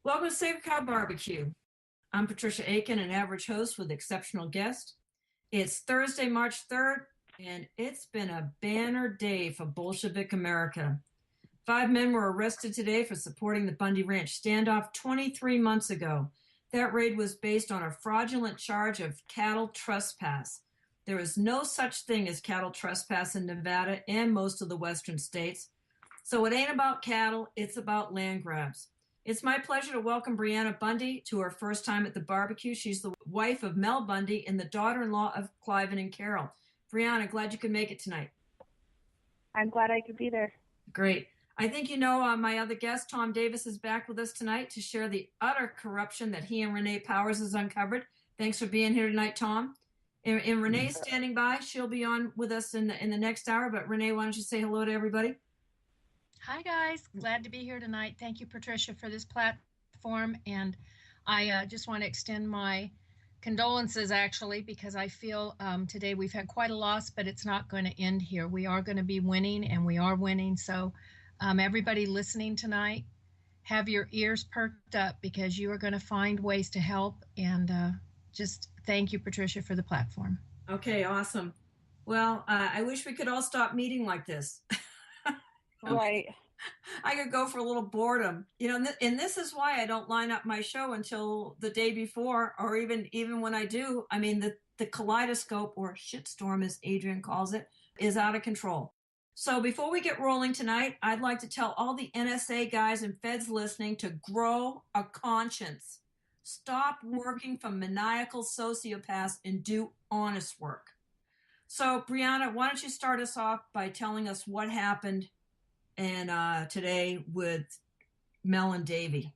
Welcome to Save Cow Barbecue. I'm Patricia Aiken, an average host with exceptional guest. It's Thursday, March 3rd, and it's been a banner day for Bolshevik America. 5 men were arrested today for supporting the Bundy Ranch standoff 23 months ago. That raid was based on a fraudulent charge of cattle trespass. There is no such thing as cattle trespass in Nevada and most of the western states. So it ain't about cattle, it's about land grabs. It's my pleasure to welcome Brianna Bundy to her first time at the barbecue. She's the wife of Mel Bundy and the daughter-in-law of Cliven and Carol. Brianna, glad you could make it tonight. I'm glad I could be there. Great. I think you know my other guest, Thom Davis, is back with us tonight to share the utter corruption that he and Rene Powers has uncovered. Thanks for being here tonight, Thom. And Rene's standing by. She'll be on with us in the next hour. But Rene, why don't you say hello to everybody? Hi, guys. Glad to be here tonight. Thank you, Patricia, for this platform. And I just want to extend my condolences, actually, because I feel today we've had quite a loss, but it's not going to end here. We are going to be winning, and we are winning. So everybody listening tonight, have your ears perked up because you are going to find ways to help. And just thank you, Patricia, for the platform. Okay, awesome. Well, I wish we could all stop meeting like this. Right. I could go for a little boredom, and this is why I don't line up my show until the day before, or even when I do. I mean, the kaleidoscope, or shitstorm, as Adrian calls it, is out of control. So before we get rolling tonight, I'd like to tell all the NSA guys and feds listening to grow a conscience. Stop working for maniacal sociopaths and do honest work. So, Brianna, why don't you start us off by telling us what happened and today with Mel and Davey?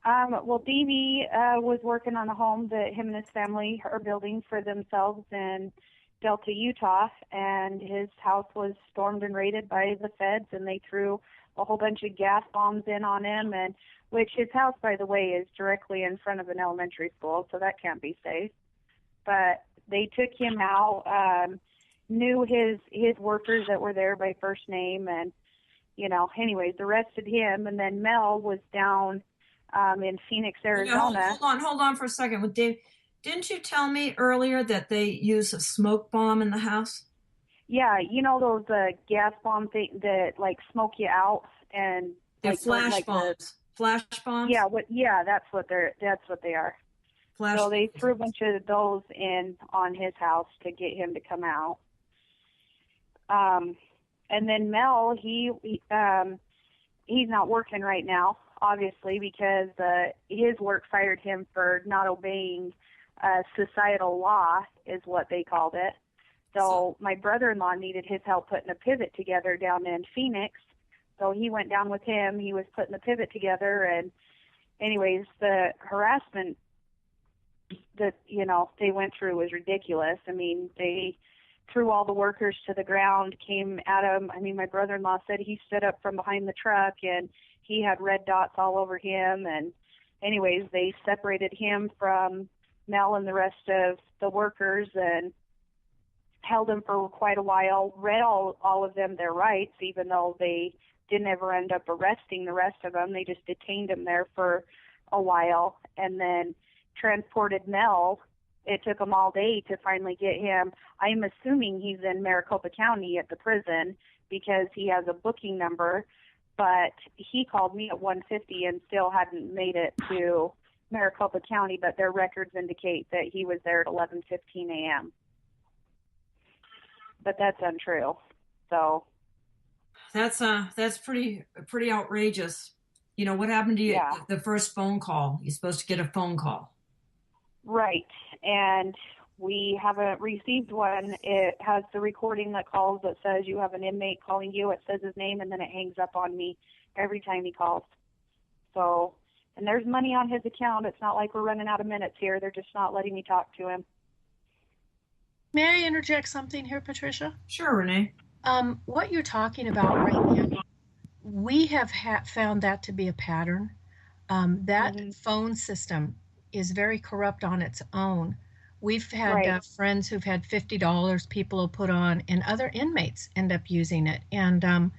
Well, Davey was working on a home that him and his family are building for themselves in Delta, Utah, and his house was stormed and raided by the feds, and they threw a whole bunch of gas bombs in on him, and which his house, by the way, is directly in front of an elementary school, so that can't be safe. But they took him out, knew his workers that were there by first name, and anyways, arrested him. And then Mel was down in Phoenix, Arizona. Hold on for a second. With Dave, didn't you tell me earlier that they use a smoke bomb in the house? Yeah, those gas bomb things that like smoke you out, and they're flash bombs. Flash bombs. Yeah, that's what they are. So they threw a bunch of those in on his house to get him to come out. And then Mel, he's not working right now, obviously, because his work fired him for not obeying societal law, is what they called it. So my brother-in-law needed his help putting a pivot together down in Phoenix. So he went down with him. He was putting the pivot together, and anyways, the harassment that they went through was ridiculous. I mean, they threw all the workers to the ground, came at him. I mean, my brother-in-law said he stood up from behind the truck and he had red dots all over him. And anyways, they separated him from Mel and the rest of the workers and held him for quite a while, read all of them their rights, even though they didn't ever end up arresting the rest of them. They just detained him there for a while and then transported Mel. It took them all day to finally get him. I'm assuming he's in Maricopa County at the prison because he has a booking number, but he called me at 1:50 and still hadn't made it to Maricopa County, but their records indicate that he was there at 11:15 a.m. But that's untrue. So that's pretty outrageous. What happened to you? Yeah. The first phone call. You're supposed to get a phone call. Right, and we haven't received one. It has the recording that calls that says you have an inmate calling you. It says his name, and then it hangs up on me every time he calls. So, and there's money on his account. It's not like we're running out of minutes here. They're just not letting me talk to him. May I interject something here, Patricia? Sure, Rene. What you're talking about right now, we have found that to be a pattern. That phone system is very corrupt on its own. We've had friends who've had $50 people will put on, and other inmates end up using it. And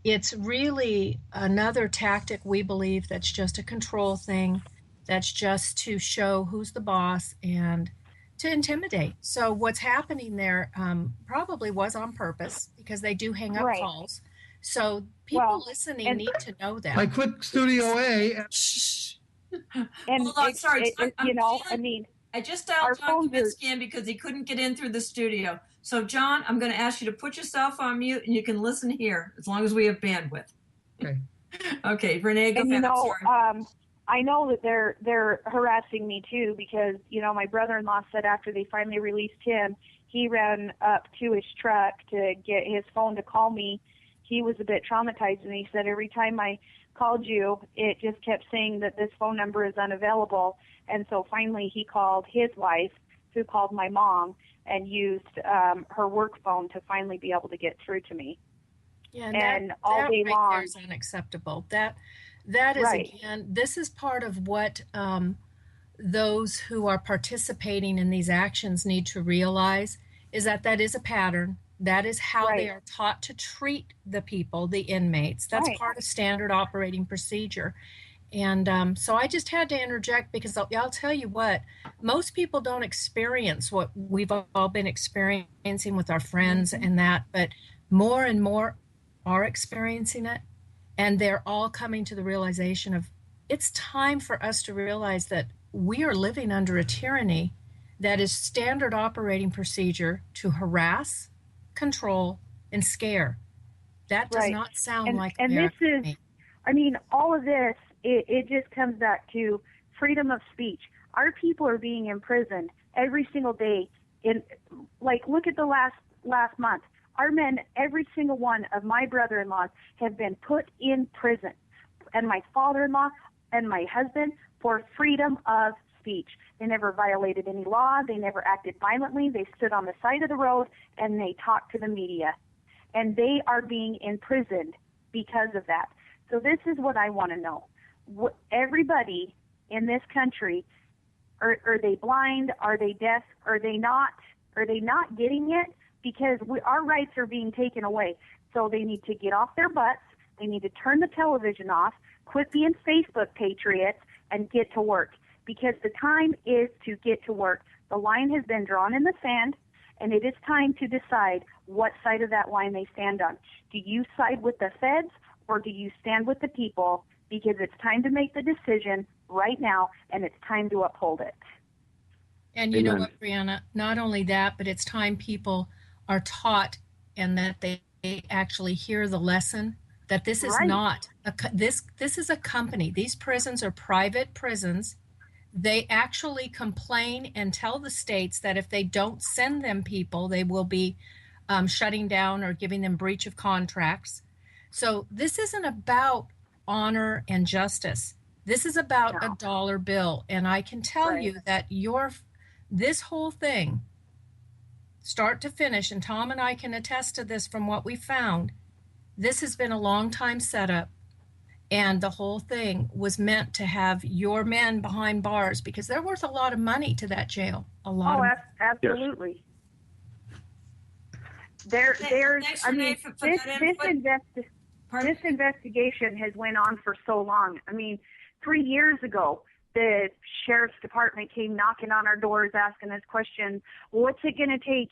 it's really another tactic, we believe, that's just a control thing, that's just to show who's the boss and to intimidate. So what's happening there probably was on purpose because they do hang up Right. calls. So people listening and- need to know that. I quit Studio A. Shh. And Hold on, sorry. I just dialed John Kaminsky in because he couldn't get in through the studio. So, John, I'm going to ask you to put yourself on mute, and you can listen here as long as we have bandwidth. Okay. Okay, Rene, go ahead. I'm sorry. I know that they're harassing me too because my brother-in-law said after they finally released him, he ran up to his truck to get his phone to call me. He was a bit traumatized, and he said every time I called you, it just kept saying that this phone number is unavailable. And so finally he called his wife, who called my mom, and used her work phone to finally be able to get through to me. Yeah, and that, all that day right long there is unacceptable. That is Right. Again, this is part of what those who are participating in these actions need to realize is that is a pattern. That is how Right. they are taught to treat the people, the inmates. That's Right. part of standard operating procedure. And so I just had to interject because I'll tell you what, most people don't experience what we've all been experiencing with our friends and that, but more and more are experiencing it. And they're all coming to the realization of it's time for us to realize that we are living under a tyranny that is standard operating procedure to harass, control, and scare. That does Right. not sound like and America this to is, me. I mean, all of this, it just comes back to freedom of speech. Our people are being imprisoned every single day. Look at the last month. Our men, every single one of my brother-in-laws, have been put in prison, and my father-in-law and my husband, for freedom of speech. They never violated any law. They never acted violently. They stood on the side of the road and they talked to the media. And they are being imprisoned because of that. So this is what I want to know. Everybody in this country, are they blind? Are they deaf? Are they not getting it? Because our rights are being taken away. So they need to get off their butts. They need to turn the television off, quit being Facebook patriots, and get to work. Because the time is to get to work. The line has been drawn in the sand, and it is time to decide what side of that line they stand on. Do you side with the feds, or do you stand with the people? Because it's time to make the decision right now, and it's time to uphold it. And you know what, Brianna, not only that, but it's time people are taught and that they actually hear the lesson that this is not this is a company. These prisons are private prisons. They actually complain and tell the states that if they don't send them people, they will be shutting down or giving them breach of contracts. So this isn't about honor and justice. This is about a dollar bill. And I can tell you that this whole thing, start to finish, and Thom and I can attest to this from what we found, this has been a long time setup. And the whole thing was meant to have your men behind bars because they're worth a lot of money to that jail. A lot of money. Absolutely. This investigation has went on for so long. I mean, 3 years ago, the sheriff's department came knocking on our doors asking us questions. What's it going to take?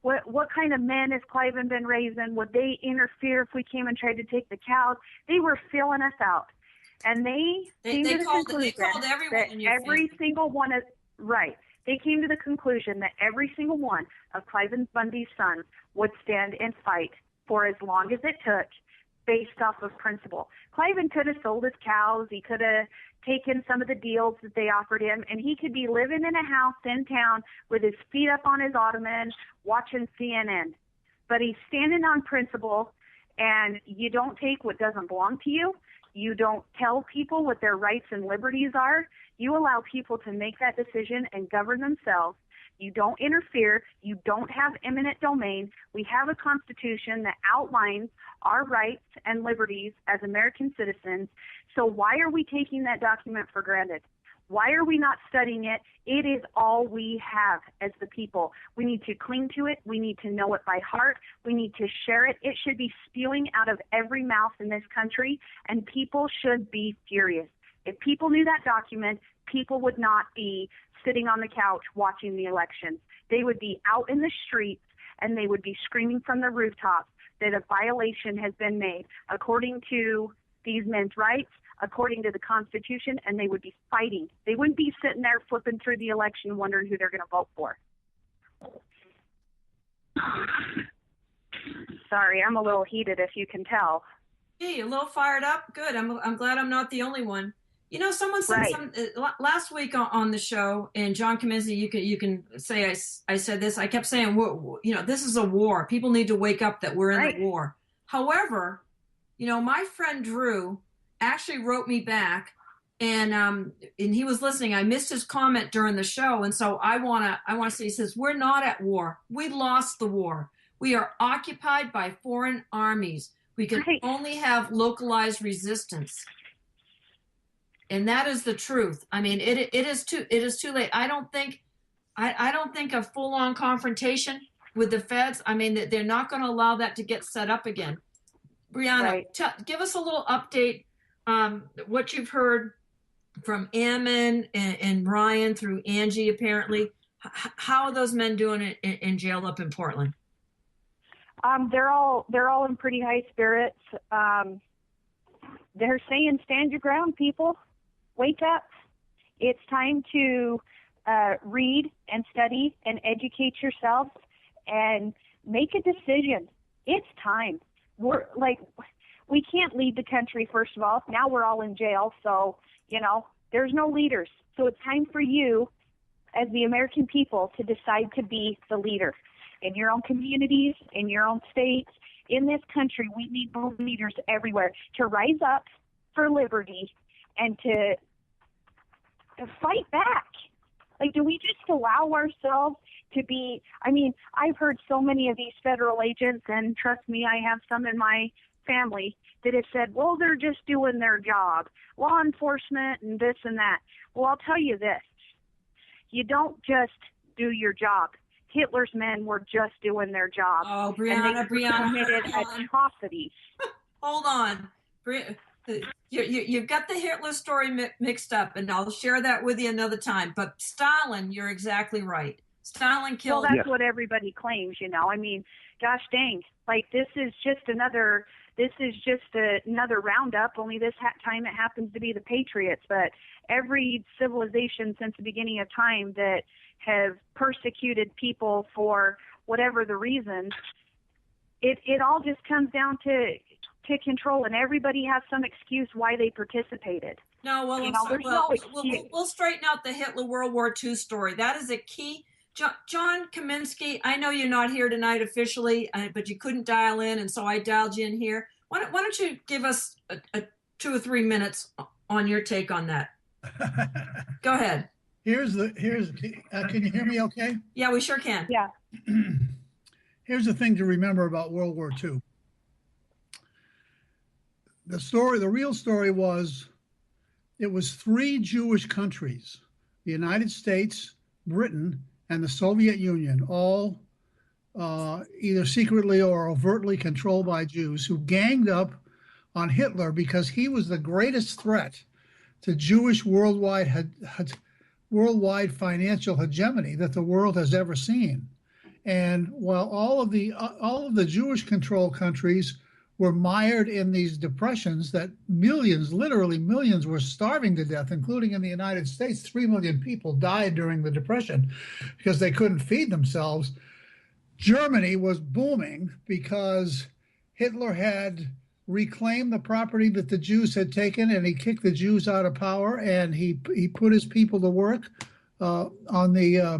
What kind of men has Cliven been raising? Would they interfere if we came and tried to take the cows? They were filling us out. And they came to the conclusion that every single one of, they came to the conclusion that every single one of Cliven Bundy's sons would stand and fight for as long as it took based off of principle. Cliven could have sold his cows. He could have taken some of the deals that they offered him, and he could be living in a house in town with his feet up on his ottoman watching CNN. But he's standing on principle, and you don't take what doesn't belong to you. You don't tell people what their rights and liberties are. You allow people to make that decision and govern themselves. You don't interfere. You don't have eminent domain. We have a constitution that outlines our rights and liberties as American citizens. So why are we taking that document for granted? Why are we not studying it? It is all we have as the people. We need to cling to it. We need to know it by heart. We need to share it. It should be spewing out of every mouth in this country, and people should be furious. If people knew that document, people would not be sitting on the couch watching the elections. They would be out in the streets, and they would be screaming from the rooftops that a violation has been made according to these men's rights, according to the Constitution, and they would be fighting. They wouldn't be sitting there flipping through the election wondering who they're going to vote for. Sorry, I'm a little heated, if you can tell. Hey, a little fired up. Good. I'm glad I'm not the only one. You know, someone said last week on the show, and John Kaminsky, you can say I said this. I kept saying, you know, this is a war. People need to wake up that we're in the war. However, you know, my friend Drew actually wrote me back, and he was listening. I missed his comment during the show, and so I wanna say, he says, we're not at war. We lost the war. We are occupied by foreign armies. We can only have localized resistance. And that is the truth. I mean, it is too late. I don't think a full-on confrontation with the feds. I mean, they're not going to allow that to get set up again. Brianna, give us a little update. What you've heard from Ammon and Ryan through Angie, apparently. How are those men doing in jail up in Portland? They're all in pretty high spirits. They're saying, stand your ground, people. Wake up. It's time to read and study and educate yourself and make a decision. It's time. We can't lead the country, first of all. Now we're all in jail, so, you know, there's no leaders. So it's time for you, as the American people, to decide to be the leader in your own communities, in your own states. In this country, we need leaders everywhere to rise up for liberty and to fight back. Like, do we just allow ourselves to be, I mean, I've heard so many of these federal agents, and trust me, I have some in my family that have said, well, they're just doing their job, law enforcement and this and that. Well, I'll tell you this. You don't just do your job. Hitler's men were just doing their job. Oh, Brianna, committed atrocities. Hold on. You've got the Hitler story mixed up, and I'll share that with you another time. But Stalin, you're exactly right. Stalin killed. Well, that's what everybody claims, you know. I mean, gosh dang, like this is just another roundup. Only this time it happens to be the Patriots. But every civilization since the beginning of time that have persecuted people for whatever the reason, it all just comes down to control, and everybody has some excuse why they participated. No, well, we'll straighten out the Hitler World War II story. That is a key. John Kaminsky, I know you're not here tonight officially, but you couldn't dial in, and so I dialed you in here. Why don't you give us a 2 or 3 minutes on your take on that? Go ahead. Can you hear me okay? Yeah, we sure can. Yeah. Here's the thing to remember about World War II. The real story was, it was 3 Jewish countries, the United States, Britain, and the Soviet Union, all either secretly or overtly controlled by Jews, who ganged up on Hitler because he was the greatest threat to Jewish worldwide financial hegemony that the world has ever seen. And while all of the Jewish controlled countries were mired in these depressions that millions, literally millions, were starving to death, including in the United States. 3 million people died during the Depression because they couldn't feed themselves. Germany was booming because Hitler had reclaimed the property that the Jews had taken, and he kicked the Jews out of power, and he put his people to work on the,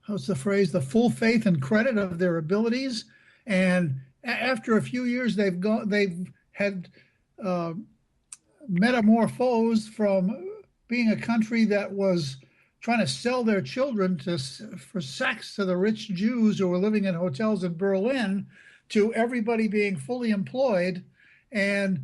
how's the phrase, the full faith and credit of their abilities. And after a few years, they've had metamorphosed from being a country that was trying to sell their children for sex to the rich Jews who were living in hotels in Berlin, to everybody being fully employed and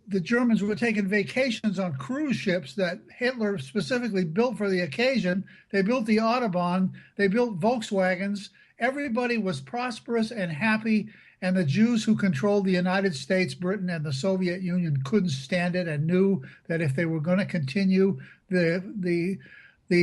the Germans were taking vacations on cruise ships that Hitler specifically built for the occasion. They built the Autobahn, they built Volkswagens. Everybody was prosperous and happy, and the Jews who controlled the United States, Britain, and the Soviet Union couldn't stand it and knew that if they were going to continue the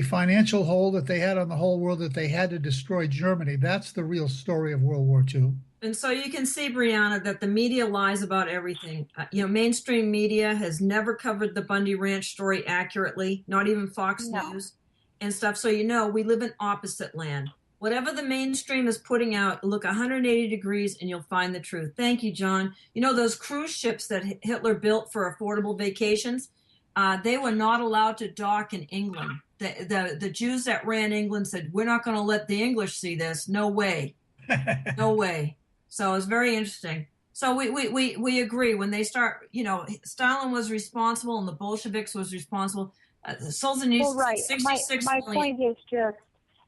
financial hold that they had on the whole world, that they had to destroy Germany. That's the real story of World War II. And so you can see, Brianna, that the media lies about everything. Mainstream media has never covered the Bundy Ranch story accurately, not even Fox News and stuff. So, we live in opposite land. Whatever the mainstream is putting out, look 180 degrees and you'll find the truth. Thank you, John. Those cruise ships that Hitler built for affordable vacations, they were not allowed to dock in England. The Jews that ran England said, we're not going to let the English see this. No way. No way. So it's very interesting. So we agree when they start, Stalin was responsible and the Bolsheviks was responsible. Solzhenitsyn, well, right. 66 my million. point is just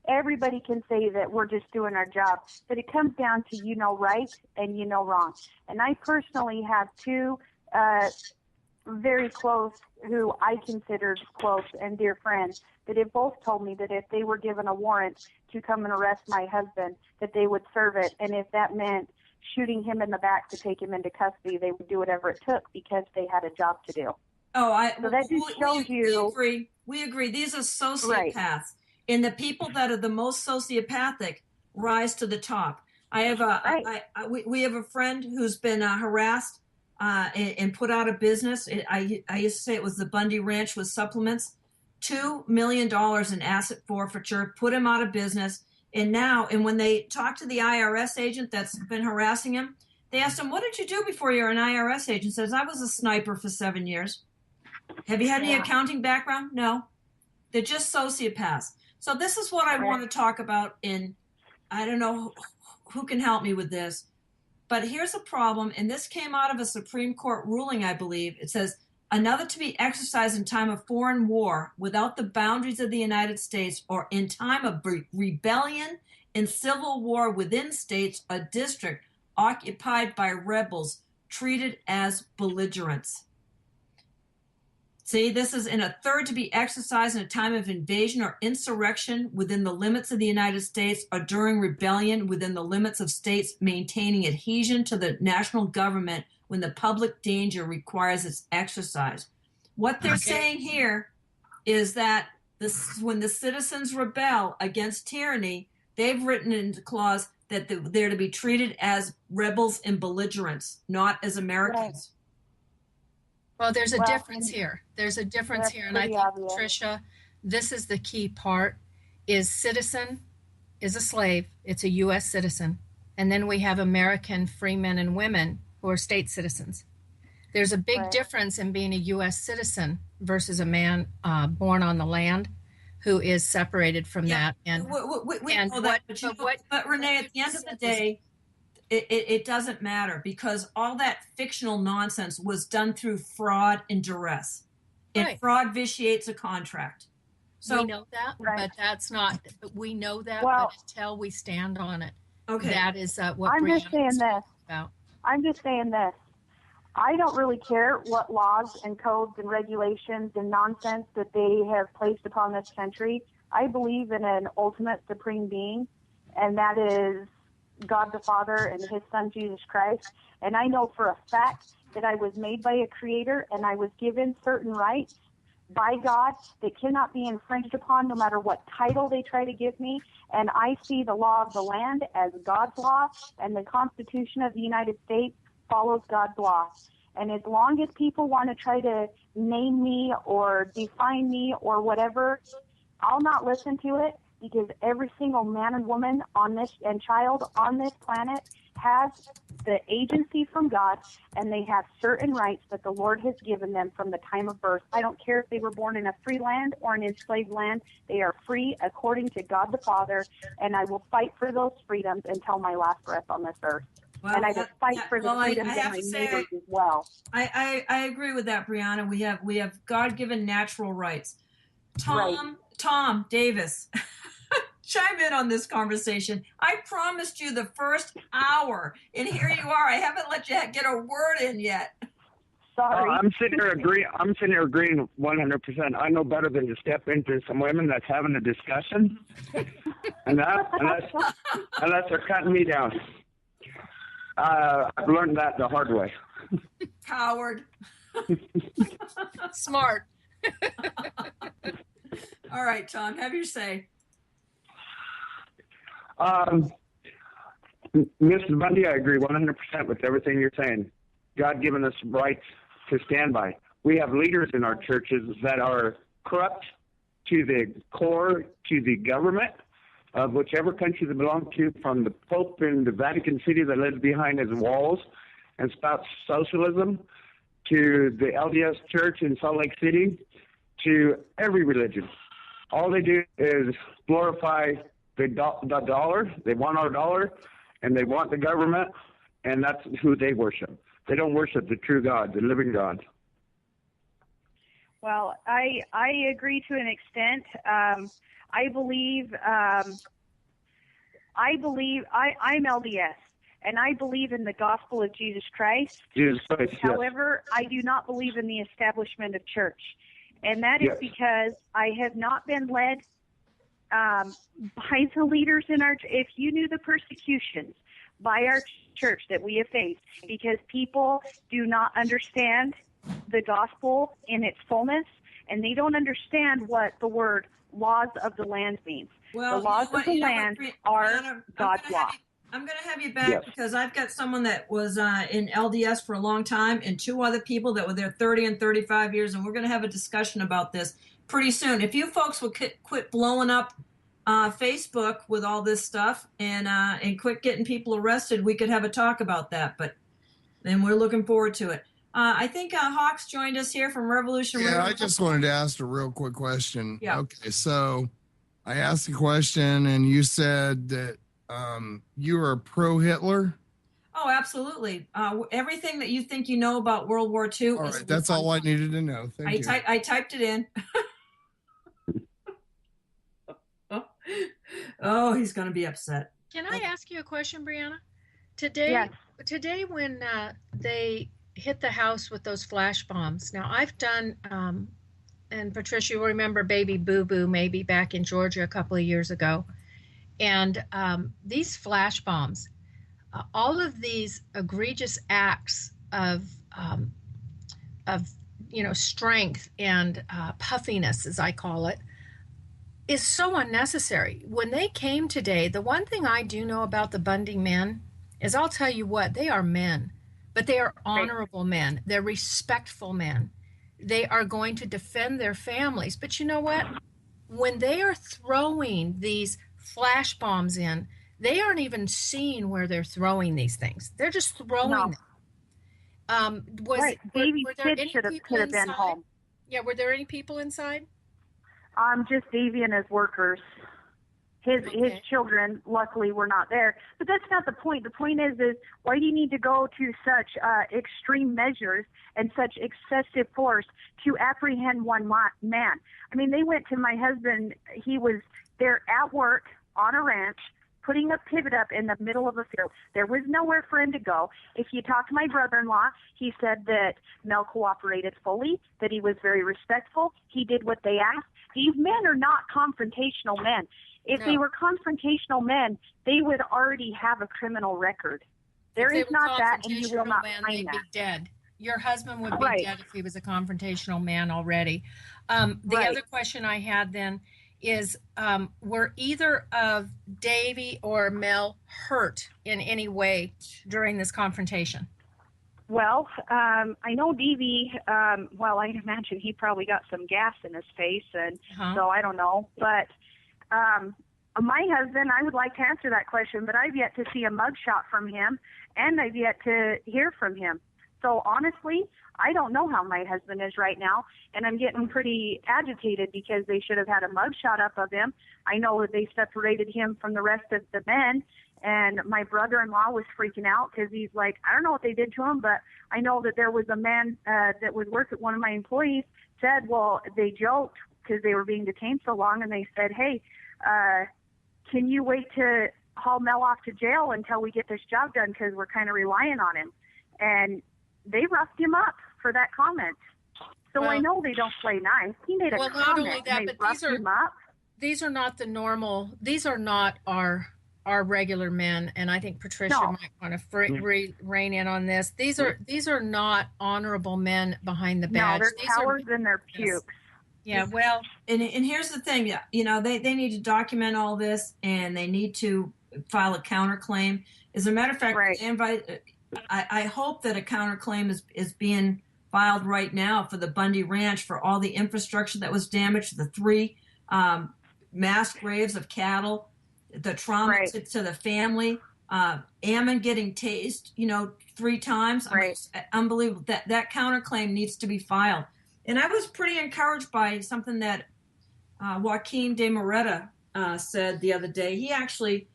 everybody can say that we're just doing our job, but it comes down to right and wrong. And I personally have two very close, who I considered close and dear friends, that have both told me that if they were given a warrant to come and arrest my husband, that they would serve it. And if that meant shooting him in the back to take him into custody, they would do whatever it took because they had a job to do. So that just shows you. We agree. These are sociopaths. Right. And the people that are the most sociopathic rise to the top. I have we have a friend who's been harassed and put out of business. I used to say it was the Bundy Ranch with supplements. $2 million in asset forfeiture, put him out of business. And when they talked to the IRS agent that's been harassing him, they asked him, what did you do before you were an IRS agent? He says, I was a sniper for 7 years. Have you had any accounting background? No. They're just sociopaths. So this is what I want to talk about I don't know who can help me with this, but here's a problem. And this came out of a Supreme Court ruling, I believe. It says, another to be exercised in time of foreign war without the boundaries of the United States or in time of rebellion and civil war within states or district occupied by rebels treated as belligerents. See, this is in a third to be exercised in a time of invasion or insurrection within the limits of the United States or during rebellion within the limits of states maintaining adhesion to the national government when the public danger requires its exercise. What they're saying here is that when the citizens rebel against tyranny, they've written into clause that they're to be treated as rebels and belligerents, not as Americans. Well, there's a difference here. There's a difference here. And I think, obvious. Tricia, this is the key part, is citizen is a slave. It's a U.S. citizen. And then we have American free men and women who are state citizens. There's a big difference in being a U.S. citizen versus a man born on the land who is separated from that. And we know that, but Rene, at the end of the day, it doesn't matter because all that fictional nonsense was done through fraud and duress. And fraud vitiates a contract. So we know that, but that's not, we know that, Well, but until we stand on it. Okay. That is what I'm Brianna just saying was this. talking about. I'm just saying this. I don't really care what laws and codes and regulations and nonsense that they have placed upon this country. I believe in an ultimate supreme being, and that is God the Father and his son Jesus Christ. And I know for a fact that I was made by a creator and I was given certain rights by God that cannot be infringed upon no matter what title they try to give me. And I see the law of the land as God's law, and the Constitution of the United States follows God's law. And as long as people want to try to name me or define me or whatever, I'll not listen to it, because every single man and woman on this and child on this planet has the agency from God, and they have certain rights that the Lord has given them from the time of birth. I don't care if they were born in a free land or an enslaved land. They are free according to God the Father, and I will fight for those freedoms until my last breath on this earth. Well, and I will fight for the freedoms of my neighbors as well. I agree with that, Brianna. We have God-given natural rights. Thom Davis, chime in on this conversation. I promised you the first hour, and here you are. I haven't let you get a word in yet. Sorry. I'm sitting here agreeing 100%. I know better than to step into some women that's having a discussion, unless they're cutting me down. I've learned that the hard way. Coward. Smart. All right, Thom, have your say. Mrs. Bundy, I agree 100% with everything you're saying. God given us rights to stand by. We have leaders in our churches that are corrupt to the core, to the government of whichever country they belong to, from the Pope in the Vatican City that lives behind his walls and spouts socialism, to the LDS Church in Salt Lake City, to every religion. All they do is glorify the dollar. They want our dollar, and they want the government, and that's who they worship. They don't worship the true God, the living God. Well, I agree to an extent. I believe I'm LDS, and I believe in the gospel of Jesus Christ. Jesus Christ, yes. However, I do not believe in the establishment of church, and that is because I have not been led by the leaders in our. If you knew the persecutions by our church that we have faced, because people do not understand the gospel in its fullness, and they don't understand what the word laws of the land means. Well, the laws of the land are God's law. I'm going to have you back because I've got someone that was in LDS for a long time and two other people that were there 30 and 35 years, and we're going to have a discussion about this pretty soon. If you folks will quit blowing up Facebook with all this stuff and quit getting people arrested, we could have a talk about that. But then we're looking forward to it. I think Hawks joined us here from Revolution. Yeah, I just wanted to ask a real quick question. Yeah. Okay, so I asked a question, and you said that you are pro-Hitler. Oh, absolutely. Everything that you think you know about World War II. All right, that's all I needed to know. Thank you. I typed it in. Oh, he's going to be upset. Can I ask you a question, Brianna? Today when they hit the house with those flash bombs. Now, I've done, and Patricia, you'll remember Baby Boo Boo maybe back in Georgia a couple of years ago. And these flash bombs, all of these egregious acts of strength and puffiness, as I call it, is so unnecessary. When they came today, the one thing I do know about the Bundy men is, I'll tell you what, they are men, but they are honorable men. They're respectful men. They are going to defend their families. But you know what? When they are throwing these flash bombs in, they aren't even seeing where they're throwing these things. They're just throwing them. Baby kids could have been home. Yeah, were there any people inside? Just Davy and his workers. His children, luckily, were not there. But that's not the point. The point is why do you need to go to such extreme measures and such excessive force to apprehend one man? I mean, they went to my husband. He was there at work on a ranch, putting a pivot up in the middle of a field. There was nowhere for him to go. If you talk to my brother-in-law, he said that Mel cooperated fully, that he was very respectful. He did what they asked. These men are not confrontational men. If they were confrontational men, they would already have a criminal record. There is not that, and you will not find that. They'd be dead. Your husband would be dead if he was a confrontational man already. The other question I had then is, were either of Davy or Mel hurt in any way during this confrontation? Well, I know Davy, well, I imagine he probably got some gas in his face, and so I don't know. But my husband, I would like to answer that question, but I've yet to see a mugshot from him, and I've yet to hear from him. So honestly, I don't know how my husband is right now, and I'm getting pretty agitated because they should have had a mugshot up of him. I know that they separated him from the rest of the men, and my brother-in-law was freaking out because he's like, I don't know what they did to him, but I know that there was a man that was working, one of my employees said, well, they joked because they were being detained so long, and they said, hey, can you wait to haul Mel off to jail until we get this job done because we're kind of relying on him. And they roughed him up for that comment. So Well, I know they don't play nice. He made a well, not comment only that, and they but roughed him up. these are not the normal. These are not our regular men, and I think Patricia No. might want to rein in on this. These are not honorable men behind the badge. No, they're These cowards in their Yes. pukes. Yeah, well, And here's the thing, you know, they need to document all this, and they need to file a counterclaim. As a matter of fact, Right. I hope that a counterclaim is being filed right now for the Bundy Ranch for all the infrastructure that was damaged, the 3 mass graves of cattle, the trauma Right. to the family, Ammon getting tased, you know, 3 times. I mean, it's unbelievable. That counterclaim needs to be filed. And I was pretty encouraged by something that Joaquin de Moreta said the other day. He actually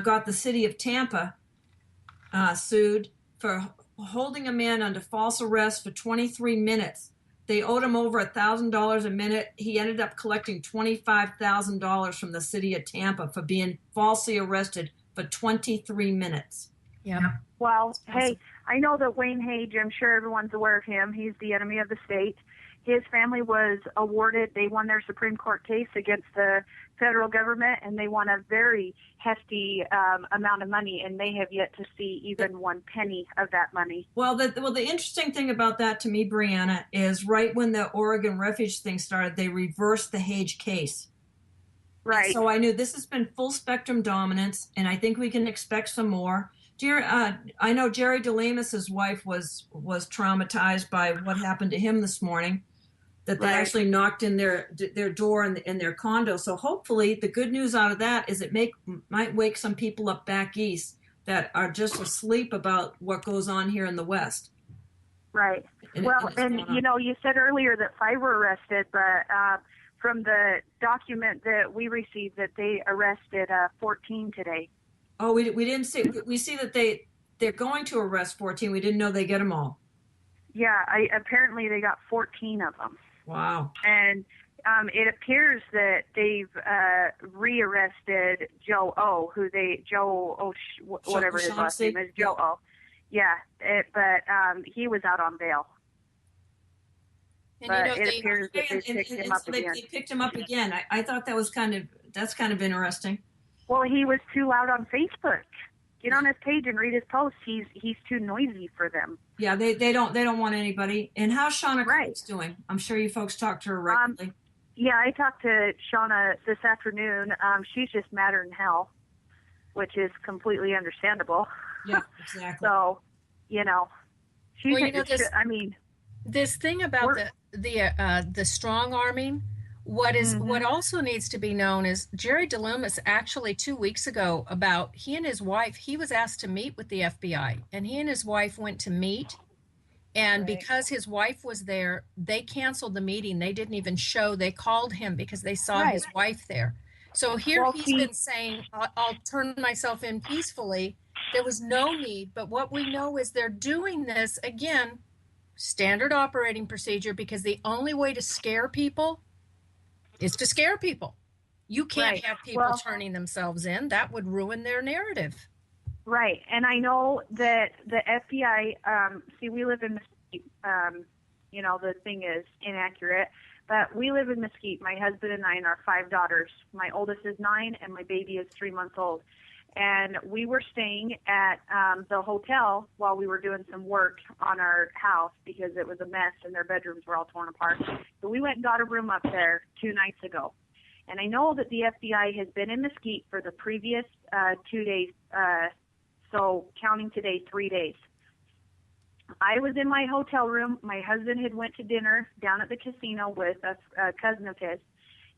got the city of Tampa sued for holding a man under false arrest for 23 minutes. They owed him over $1,000 a minute. He ended up collecting $25,000 from the city of Tampa for being falsely arrested for 23 minutes. yeah. Well, hey, I know that Wayne Hage, I'm sure everyone's aware of him. He's the enemy of the state. His family was awarded, they won their Supreme Court case against the federal government, and they won a very hefty amount of money, and they have yet to see even 1 penny of that money. Well, the interesting thing about that to me, Brianna, is right when the Oregon refuge thing started, they reversed the Hage case. Right. And so I knew this has been full spectrum dominance, and I think we can expect some more. I know Jerry DeLemus's wife was traumatized by what happened to him this morning, that they actually knocked in their door in their condo. So hopefully the good news out of that is it might wake some people up back east that are just asleep about what goes on here in the West. Right. And you know, you said earlier that 5 were arrested, but from the document that we received that they arrested 14 today. Oh, we didn't see. We see that they're going to arrest 14. We didn't know they get them all. Yeah, apparently they got 14 of them. Wow. And it appears that they've rearrested Joe O, whatever his last name is, Joe O. Yeah, but he was out on bail. And but you know, it appears that they picked him up again. They picked him up again. I thought that's kind of interesting. Well, he was too loud on Facebook. Get on his page and read his posts. He's too noisy for them. Yeah, they don't want anybody. And how's Shauna Coates doing? I'm sure you folks talk to her regularly. Yeah, I talked to Shauna this afternoon. She's just madder than hell, which is completely understandable. Yeah, exactly. So, you know, she's. Well, you know, this thing about the strong arming. What also needs to be known is Jerry DeLemus actually 2 weeks ago he and his wife, he was asked to meet with the FBI, and he and his wife went to meet, and because his wife was there, they canceled the meeting. They didn't even show. They called him because they saw his wife there. So here he's been saying, I'll turn myself in peacefully. There was no need, but what we know is they're doing this, again, standard operating procedure, because the only way to scare people is to scare people. You can't have people turning themselves in. That would ruin their narrative. Right. And I know that the FBI, we live in Mesquite. You know, the thing is inaccurate. But we live in Mesquite, my husband and I, and our 5 daughters. My oldest is 9, and my baby is 3 months old. And we were staying at the hotel while we were doing some work on our house because it was a mess and their bedrooms were all torn apart. So we went and got a room up there 2 nights ago. And I know that the FBI has been in Mesquite for the previous 2 days, so counting today, 3 days. I was in my hotel room. My husband had went to dinner down at the casino with a cousin of his.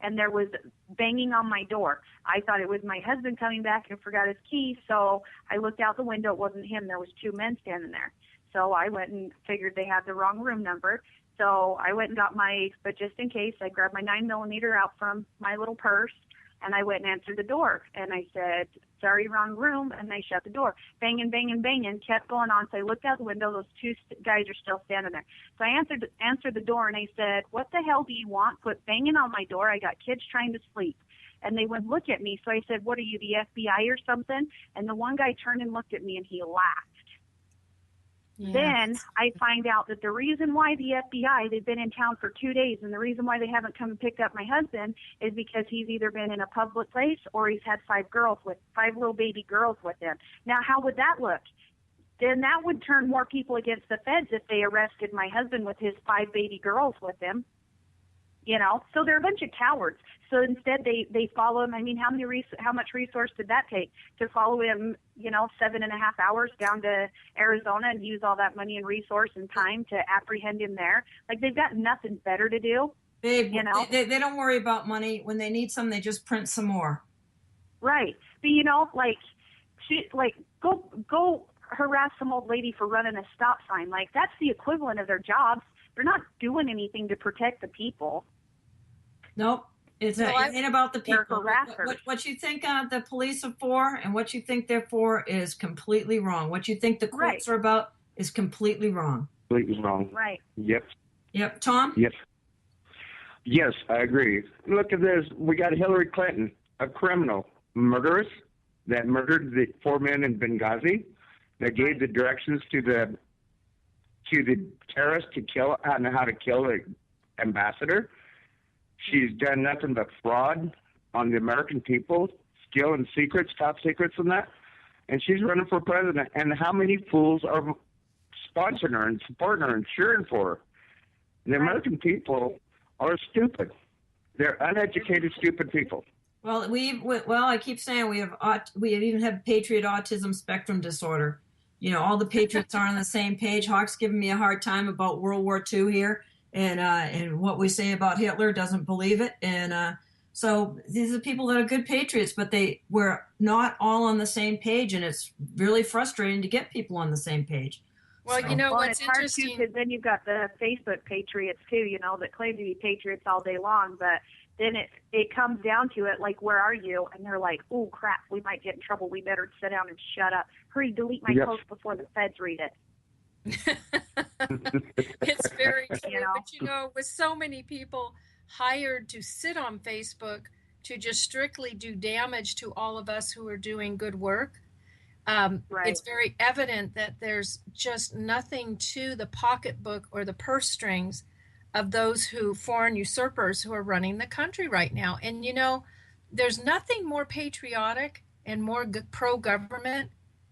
And there was banging on my door. I thought it was my husband coming back and forgot his key, so I looked out the window. It wasn't him. There was 2 men standing there. So I went and figured they had the wrong room number. So I went and got but just in case, I grabbed my 9mm out from my little purse, and I went and answered the door. And I said, sorry, wrong room, and they shut the door. Banging, banging, banging, kept going on. So I looked out the window. Those 2 guys are still standing there. So I answered the door, and I said, what the hell do you want? Quit banging on my door. I got kids trying to sleep. And they would look at me. So I said, what are you, the FBI or something? And the one guy turned and looked at me, and he laughed. Yeah. Then I find out that the reason why the FBI, they've been in town for 2 days, and the reason why they haven't come and picked up my husband is because he's either been in a public place or he's had 5 little baby girls with him. Now, how would that look? Then that would turn more people against the feds if they arrested my husband with his 5 baby girls with him. You know, so they're a bunch of cowards. So instead, they follow him. I mean, how much resource did that take to follow him? 7.5 hours down to Arizona and use all that money and resource and time to apprehend him there? Like, they've got nothing better to do. Babe, they don't worry about money. When they need some, they just print some more. Right, but go harass some old lady for running a stop sign. Like, that's the equivalent of their jobs. They're not doing anything to protect the people. Nope. It ain't about the people. They're harassers. What you think the police are for and what you think they're for is completely wrong. What you think the courts are about is completely wrong. Completely wrong. Right. Yep. Tom? Yes, I agree. Look at this. We got Hillary Clinton, a criminal, murderess, that murdered the 4 men in Benghazi, that gave the directions to the terrorists to kill on how to kill the ambassador. She's done nothing but fraud on the American people, stealing and secrets, top secrets and that. And she's running for president. And how many fools are sponsoring her and supporting her and cheering for her? The American people are stupid. They're uneducated, stupid people. Well, I keep saying we even have Patriot autism spectrum disorder. All the patriots are on the same page. Hawk's giving me a hard time about World War II here. And what we say about Hitler doesn't believe it. And so these are people that are good patriots, but we're not all on the same page, and it's really frustrating to get people on the same page. Well, what's it's hard interesting, too, because then you've got the Facebook patriots too, that claim to be patriots all day long, but then it comes down to it, like, where are you? And they're like, oh crap, we might get in trouble. We better sit down and shut up. Hurry, delete my post before the feds read it. It's very true. But with so many people hired to sit on Facebook to just strictly do damage to all of us who are doing good work, it's very evident that there's just nothing to the pocketbook or the purse strings of those foreign usurpers who are running the country right now. And there's nothing more patriotic and more pro-government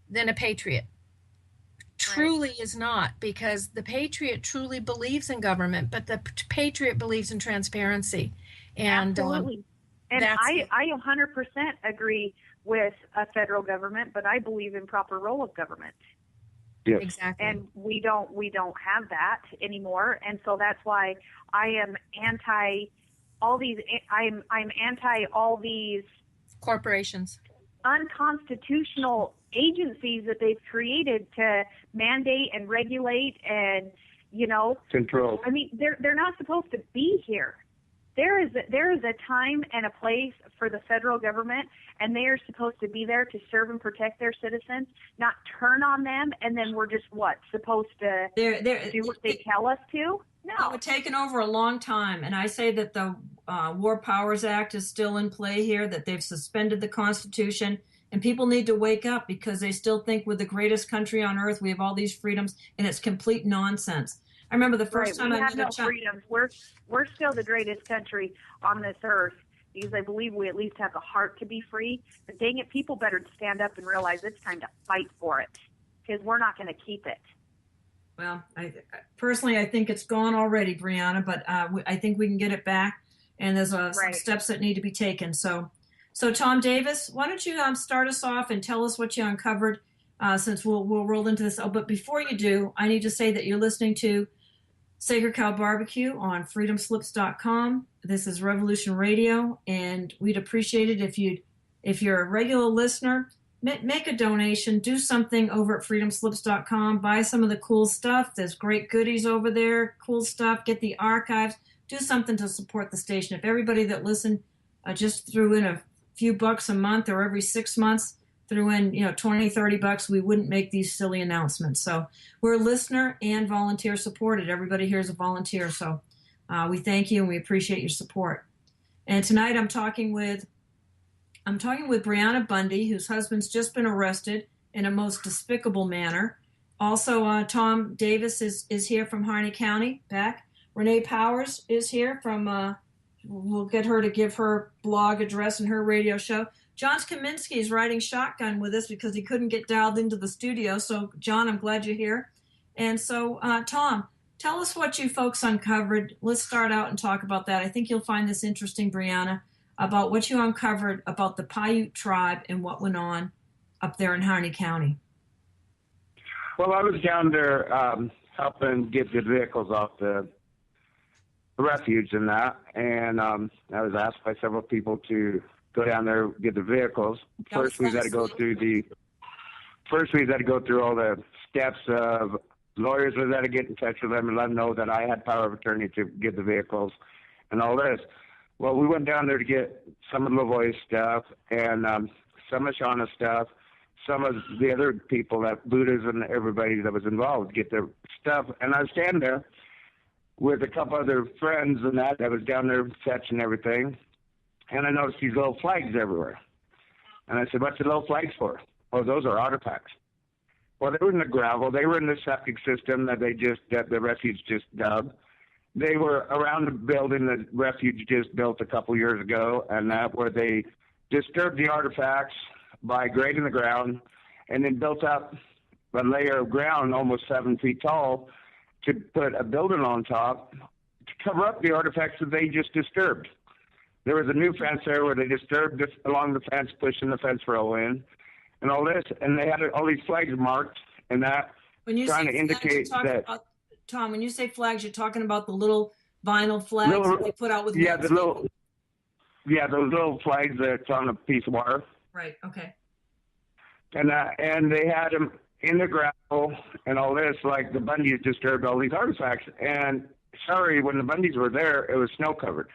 than a patriot. Truly is not, because the patriot truly believes in government, but the patriot believes in transparency. And absolutely. And I 100% agree with a federal government, but I believe in proper role of government. Yes. Exactly. And we don't have that anymore, and so that's why I am anti all these. I'm anti all these corporations, unconstitutional agencies that they've created to mandate and regulate and control. I mean, they're not supposed to be here. There is a time and a place for the federal government, and they are supposed to be there to serve and protect their citizens, not turn on them, and then we're just supposed to do what they tell us to? No. It was taken over a long time, and I say that the War Powers Act is still in play here, that they've suspended the Constitution, and people need to wake up because they still think we're the greatest country on earth, we have all these freedoms, and it's complete nonsense. I remember the first time we have no freedoms. We're still the greatest country on this earth because I believe we at least have the heart to be free. But dang it, people better stand up and realize it's time to fight for it because we're not going to keep it. Well, I think it's gone already, Brianna, but I think we can get it back, and there's some steps that need to be taken. So Thom Davis, why don't you start us off and tell us what you uncovered since we'll roll into this. Oh, but before you do, I need to say that you're listening to Sacred Cow Barbecue on freedomslips.com. This is Revolution Radio, and we'd appreciate it if you're a regular listener, make a donation, do something over at freedomslips.com, buy some of the cool stuff. There's great goodies over there, cool stuff, get the archives, do something to support the station. If everybody that listened just threw in a few bucks a month or every 6 months, threw in, $20-30, we wouldn't make these silly announcements. So we're listener and volunteer supported. Everybody here is a volunteer. So we thank you and we appreciate your support. And tonight I'm talking with Brianna Bundy, whose husband's just been arrested in a most despicable manner. Also, Thom Davis is here from Harney County, back. Rene Powers is here from, we'll get her to give her blog address and her radio show. John Kaminsky is riding shotgun with us because he couldn't get dialed into the studio. So, John, I'm glad you're here. And so, Thom, tell us what you folks uncovered. Let's start out and talk about that. I think you'll find this interesting, Brianna, about what you uncovered about the Paiute tribe and what went on up there in Harney County. Well, I was down there helping get the vehicles off the refuge and that, and I was asked by several people to go down there get the vehicles. First, we had to go through all the steps of lawyers. We had to get in touch with them and let them know that I had power of attorney to get the vehicles and all this. Well, we went down there to get some of Lavoie's stuff and some of Shauna's stuff. Some of the other people, that Buddhas and everybody that was involved, get their stuff. And I was standing there with a couple other friends and that was down there fetching everything. And I noticed these little flags everywhere. And I said, what's the little flags for? Oh, those are artifacts. Well, they were in the gravel. They were in the septic system that the refuge just dug. They were around the building that refuge just built a couple years ago, and that where they disturbed the artifacts by grading the ground and then built up a layer of ground almost 7 feet tall to put a building on top to cover up the artifacts that they just disturbed. There was a new fence there where they disturbed along the fence, pushing the fence row in and all this, and they had all these flags marked and that, trying to indicate that. Thom, when you say flags, you're talking about the little vinyl flags that they put out with those little flags that's on a piece of wire. Right. Okay. And they had them in the gravel and all this, like the Bundys disturbed all these artifacts. And sorry, when the Bundys were there, it was snow covered,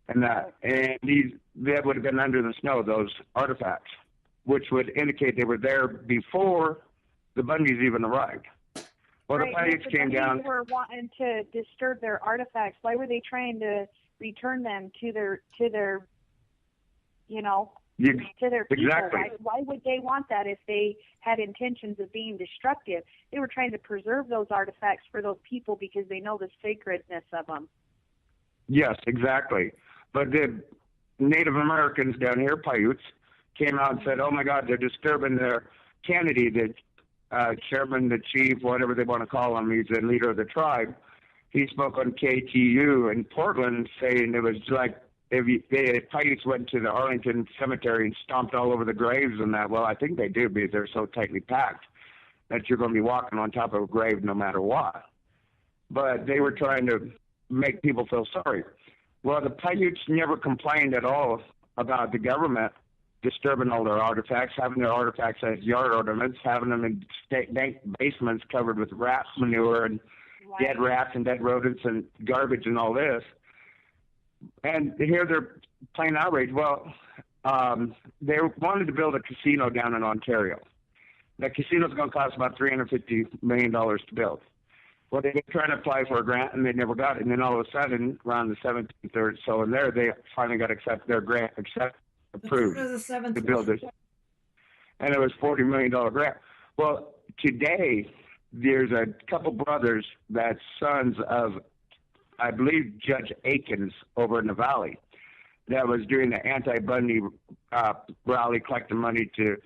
and they would have been under the snow, those artifacts, which would indicate they were there before the Bundys even arrived. Well, right, the Paiutes came down. They were wanting to disturb their artifacts. Why were they trying to return them to their to their people? Exactly. Why would they want that if they had intentions of being destructive? They were trying to preserve those artifacts for those people because they know the sacredness of them. Yes, exactly. But the Native Americans down here, Paiutes, came out and said, oh, my God, they're disturbing their Kennedy, the chairman, the chief, whatever they want to call him. He's the leader of the tribe. He spoke on KTU in Portland saying it was like the Paiutes went to the Arlington Cemetery and stomped all over the graves and that. Well, I think they do because they're so tightly packed that you're going to be walking on top of a grave no matter what. But they were trying to make people feel sorry. Well, the Paiutes never complained at all about the government disturbing all their artifacts, having their artifacts as yard ornaments, having them in dank basements covered with rat manure and dead rats and dead rodents and garbage and all this. And here they're playing outrage. Well, they wanted to build a casino down in Ontario. That casino's going to cost about $350 million to build. Well, they were trying to apply for a grant, and they never got it. And then all of a sudden, around the 17th or so in there, they finally got their grant approved to build it. And it was a $40 million grant. Well, today, there's a couple brothers that's sons of, I believe, Judge Akins over in the Valley that was doing the anti-Bundy rally, collecting money to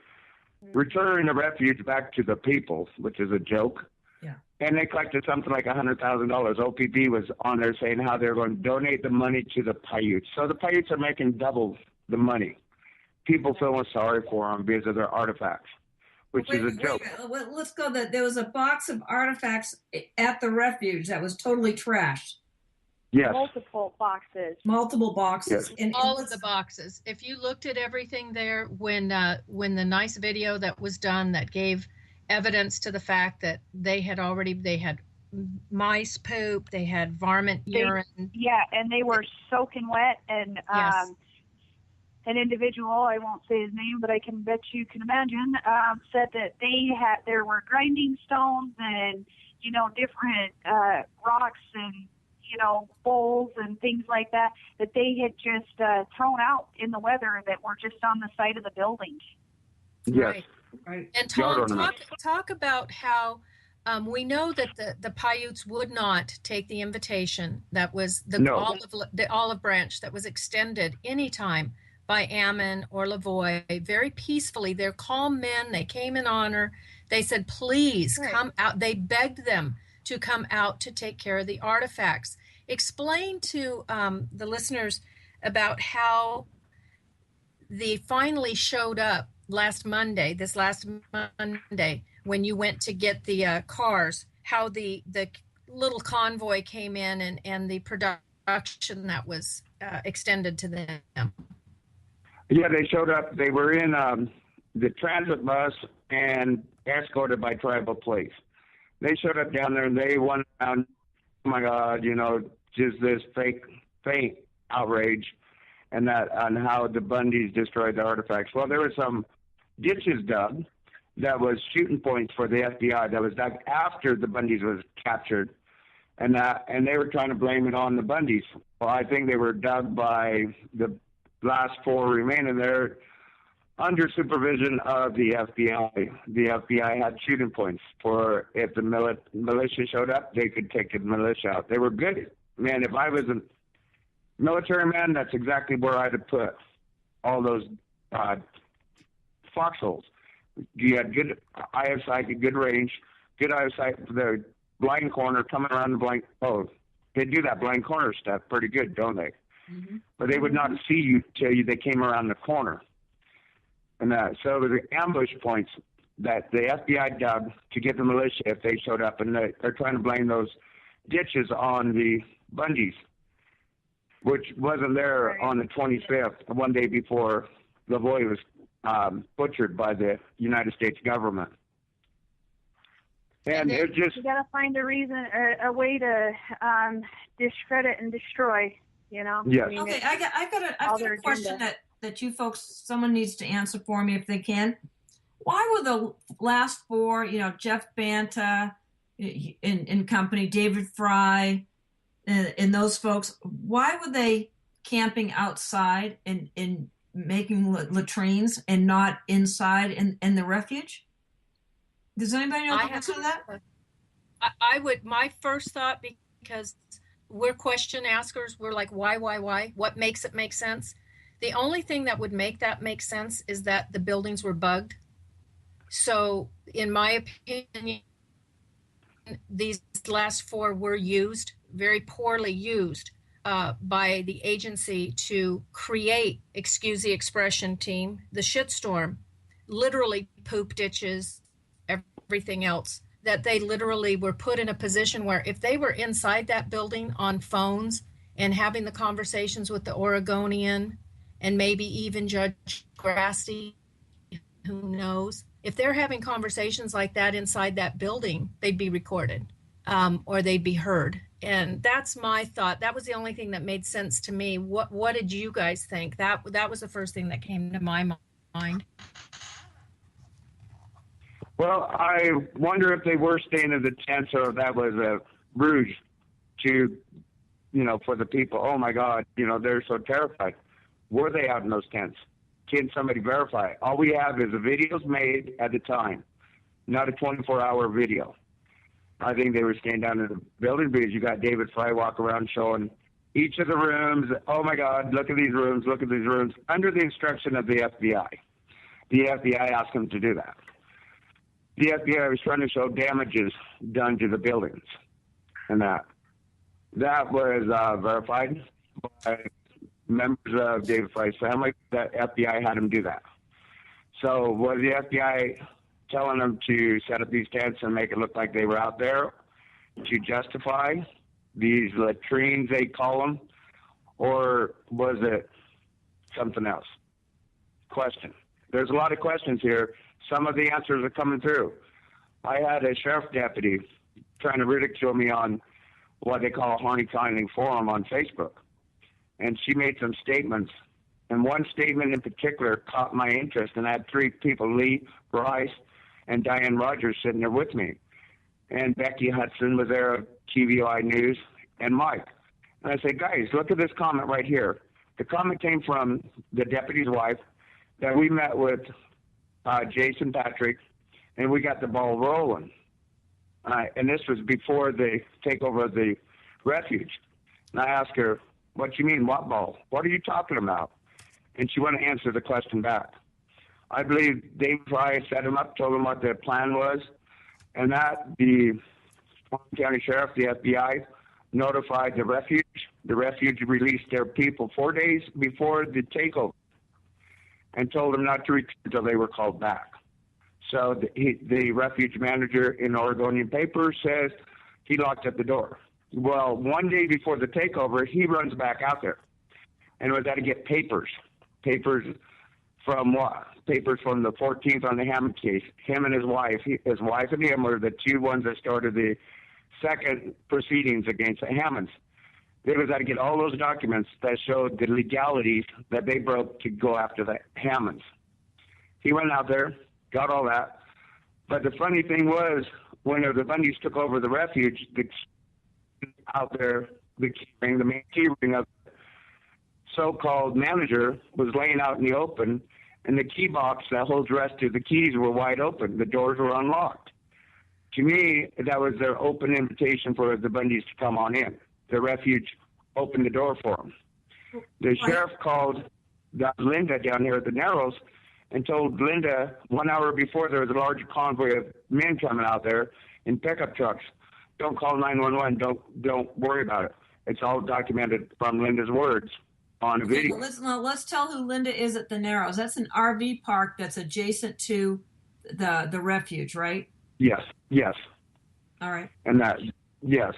return the refuge back to the people, which is a joke. Yeah. And they collected something like $100,000. OPP was on there saying how they're going to donate the money to the Paiutes. So the Paiutes are making double the money. People feeling sorry for them because of their artifacts, which is a joke. Let's go that there was a box of artifacts at the refuge that was totally trashed. Yes. Multiple boxes. Yes. And all of the boxes. If you looked at everything there, when the nice video that was done that gave evidence to the fact that they had mice poop, they had varmint urine. Yeah, and they were soaking wet. And yes. An individual, I won't say his name, but I can bet you can imagine, said that there were grinding stones and different rocks and bowls and things like that they had just thrown out in the weather that were just on the side of the building. Yes. Right. Right. And Yard Thom, ornaments. talk about how we know that the Paiutes would not take the invitation that was No. the olive branch that was extended anytime by Ammon or Lavoie very peacefully. They're calm men. They came in honor. They said, please come out. They begged them to come out to take care of the artifacts. Explain to the listeners about how they finally showed up last Monday, when you went to get the cars, how the little convoy came in and the production that was extended to them. Yeah, they showed up. They were in the transit bus and escorted by tribal police. They showed up down there and they went around, oh my God, just this fake outrage and how the Bundys destroyed the artifacts. Well, there were some ditches dug that was shooting points for the FBI that was dug after the Bundys was captured, and they were trying to blame it on the Bundys. Well, I think they were dug by the last 4 remaining there under supervision of the FBI. The FBI had shooting points for if the militia showed up, they could take the militia out. They were good. Man, if I was a military man, that's exactly where I'd have put all those foxholes. You had good eyesight, good range, good eyesight for the blind corner coming around the blind. Oh, they do that blind corner stuff pretty good, don't they? Mm-hmm. But they would not see you till they came around the corner. And so the ambush points that the FBI dug to get the militia if they showed up, and they're trying to blame those ditches on the Bundys, which wasn't there on the 25th, one day before Lavoie was butchered by the United States government. And it just... You got to find a reason, a way to discredit and destroy, Yes. I mean, Okay, I've got a question that you folks, someone needs to answer for me if they can. Why were the last 4, Jeff Banta and company, David Fry, and those folks, why were they camping outside and making latrines and not inside in the refuge? Does anybody know the answer to that? I would, my first thought, because we're question askers, we're like, why? What makes it make sense? The only thing that would make that make sense is that the buildings were bugged. So in my opinion, these last 4 were used, very poorly used by the agency to create, excuse the expression, team, the shitstorm, literally poop ditches, everything else, that they literally were put in a position where if they were inside that building on phones and having the conversations with the Oregonian and maybe even Judge Grassley, who knows, if they're having conversations like that inside that building, they'd be recorded or they'd be heard. And that's my thought. That was the only thing that made sense to me. What did you guys think? That was the first thing that came to my mind. Well, I wonder if they were staying in the tents or that was a ruse to, for the people. Oh my God, they're so terrified. Were they out in those tents? Can somebody verify? All we have is the videos made at the time, not a 24-hour video. I think they were staying down in the building because you got David Fry walk around showing each of the rooms. Oh my God, look at these rooms, under the instruction of the FBI. The FBI asked them to do that. The FBI was trying to show damages done to the buildings, and that was verified by members of David Fry's family. That FBI had him do that. So was the FBI telling them to set up these tents and make it look like they were out there to justify these latrines, they call them, or was it something else? Question. There's a lot of questions here. Some of the answers are coming through. I had a sheriff deputy trying to ridicule me on what they call a horny kindling forum on Facebook. And she made some statements. And one statement in particular caught my interest. And I had 3 people, Lee, Bryce, and Diane Rogers sitting there with me. And Becky Hudson was there of TVI News, and Mike. And I said, guys, look at this comment right here. The comment came from the deputy's wife that we met with Jason Patrick, and we got the ball rolling. And this was before the takeover of the refuge. And I asked her, "What you mean, what ball? What are you talking about?" And she wouldn't answer the question back. I believe Dave Fry set him up, told him what the plan was, and that the county sheriff, the FBI, notified the refuge. The refuge released their people 4 days before the takeover and told them not to return until they were called back. So the refuge manager in the Oregonian paper says he locked up the door. Well, 1 day before the takeover, he runs back out there and was got to get papers. Papers from what? Papers from the 14th on the Hammond case. Him and his wife and him were the two ones that started the second proceedings against the Hammonds. They was got to get all those documents that showed the legalities that they broke to go after the Hammonds. He went out there, got all that. But the funny thing was, when the Bundys took over the refuge, out there, the main key ring of the so-called manager was laying out in the open, and the key box that holds the rest of the keys were wide open. The doors were unlocked. To me, that was their open invitation for the Bundys to come on in. The refuge opened the door for them. The sheriff called Linda down here at the Narrows and told Linda 1 hour before there was a large convoy of men coming out there in pickup trucks, "Don't call 911. Don't worry about it." It's all documented from Linda's words on a video. Well, let's tell who Linda is at the Narrows. That's an RV park that's adjacent to the refuge, right? Yes. All right. And that, yes.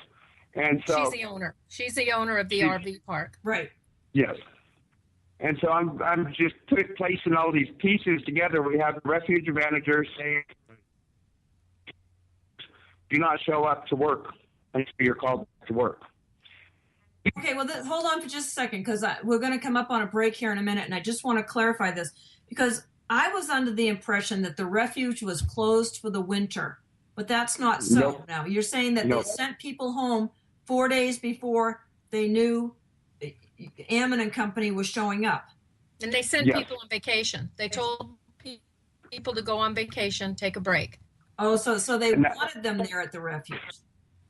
And so she's the owner. She's the owner of the RV park. Right. Yes. And so I'm just placing all these pieces together. We have the refuge manager saying, "Do not show up to work until you're called to work." Okay, well, hold on for just a second, because we're going to come up on a break here in a minute, and I just want to clarify this, because I was under the impression that the refuge was closed for the winter, but that's not so. Nope. Now. You're saying that Nope. They sent people home 4 days before they knew Ammon and company was showing up. And they sent Yes. people on vacation. They told people to go on vacation, take a break. Oh, so they And that- wanted them there at the refuge.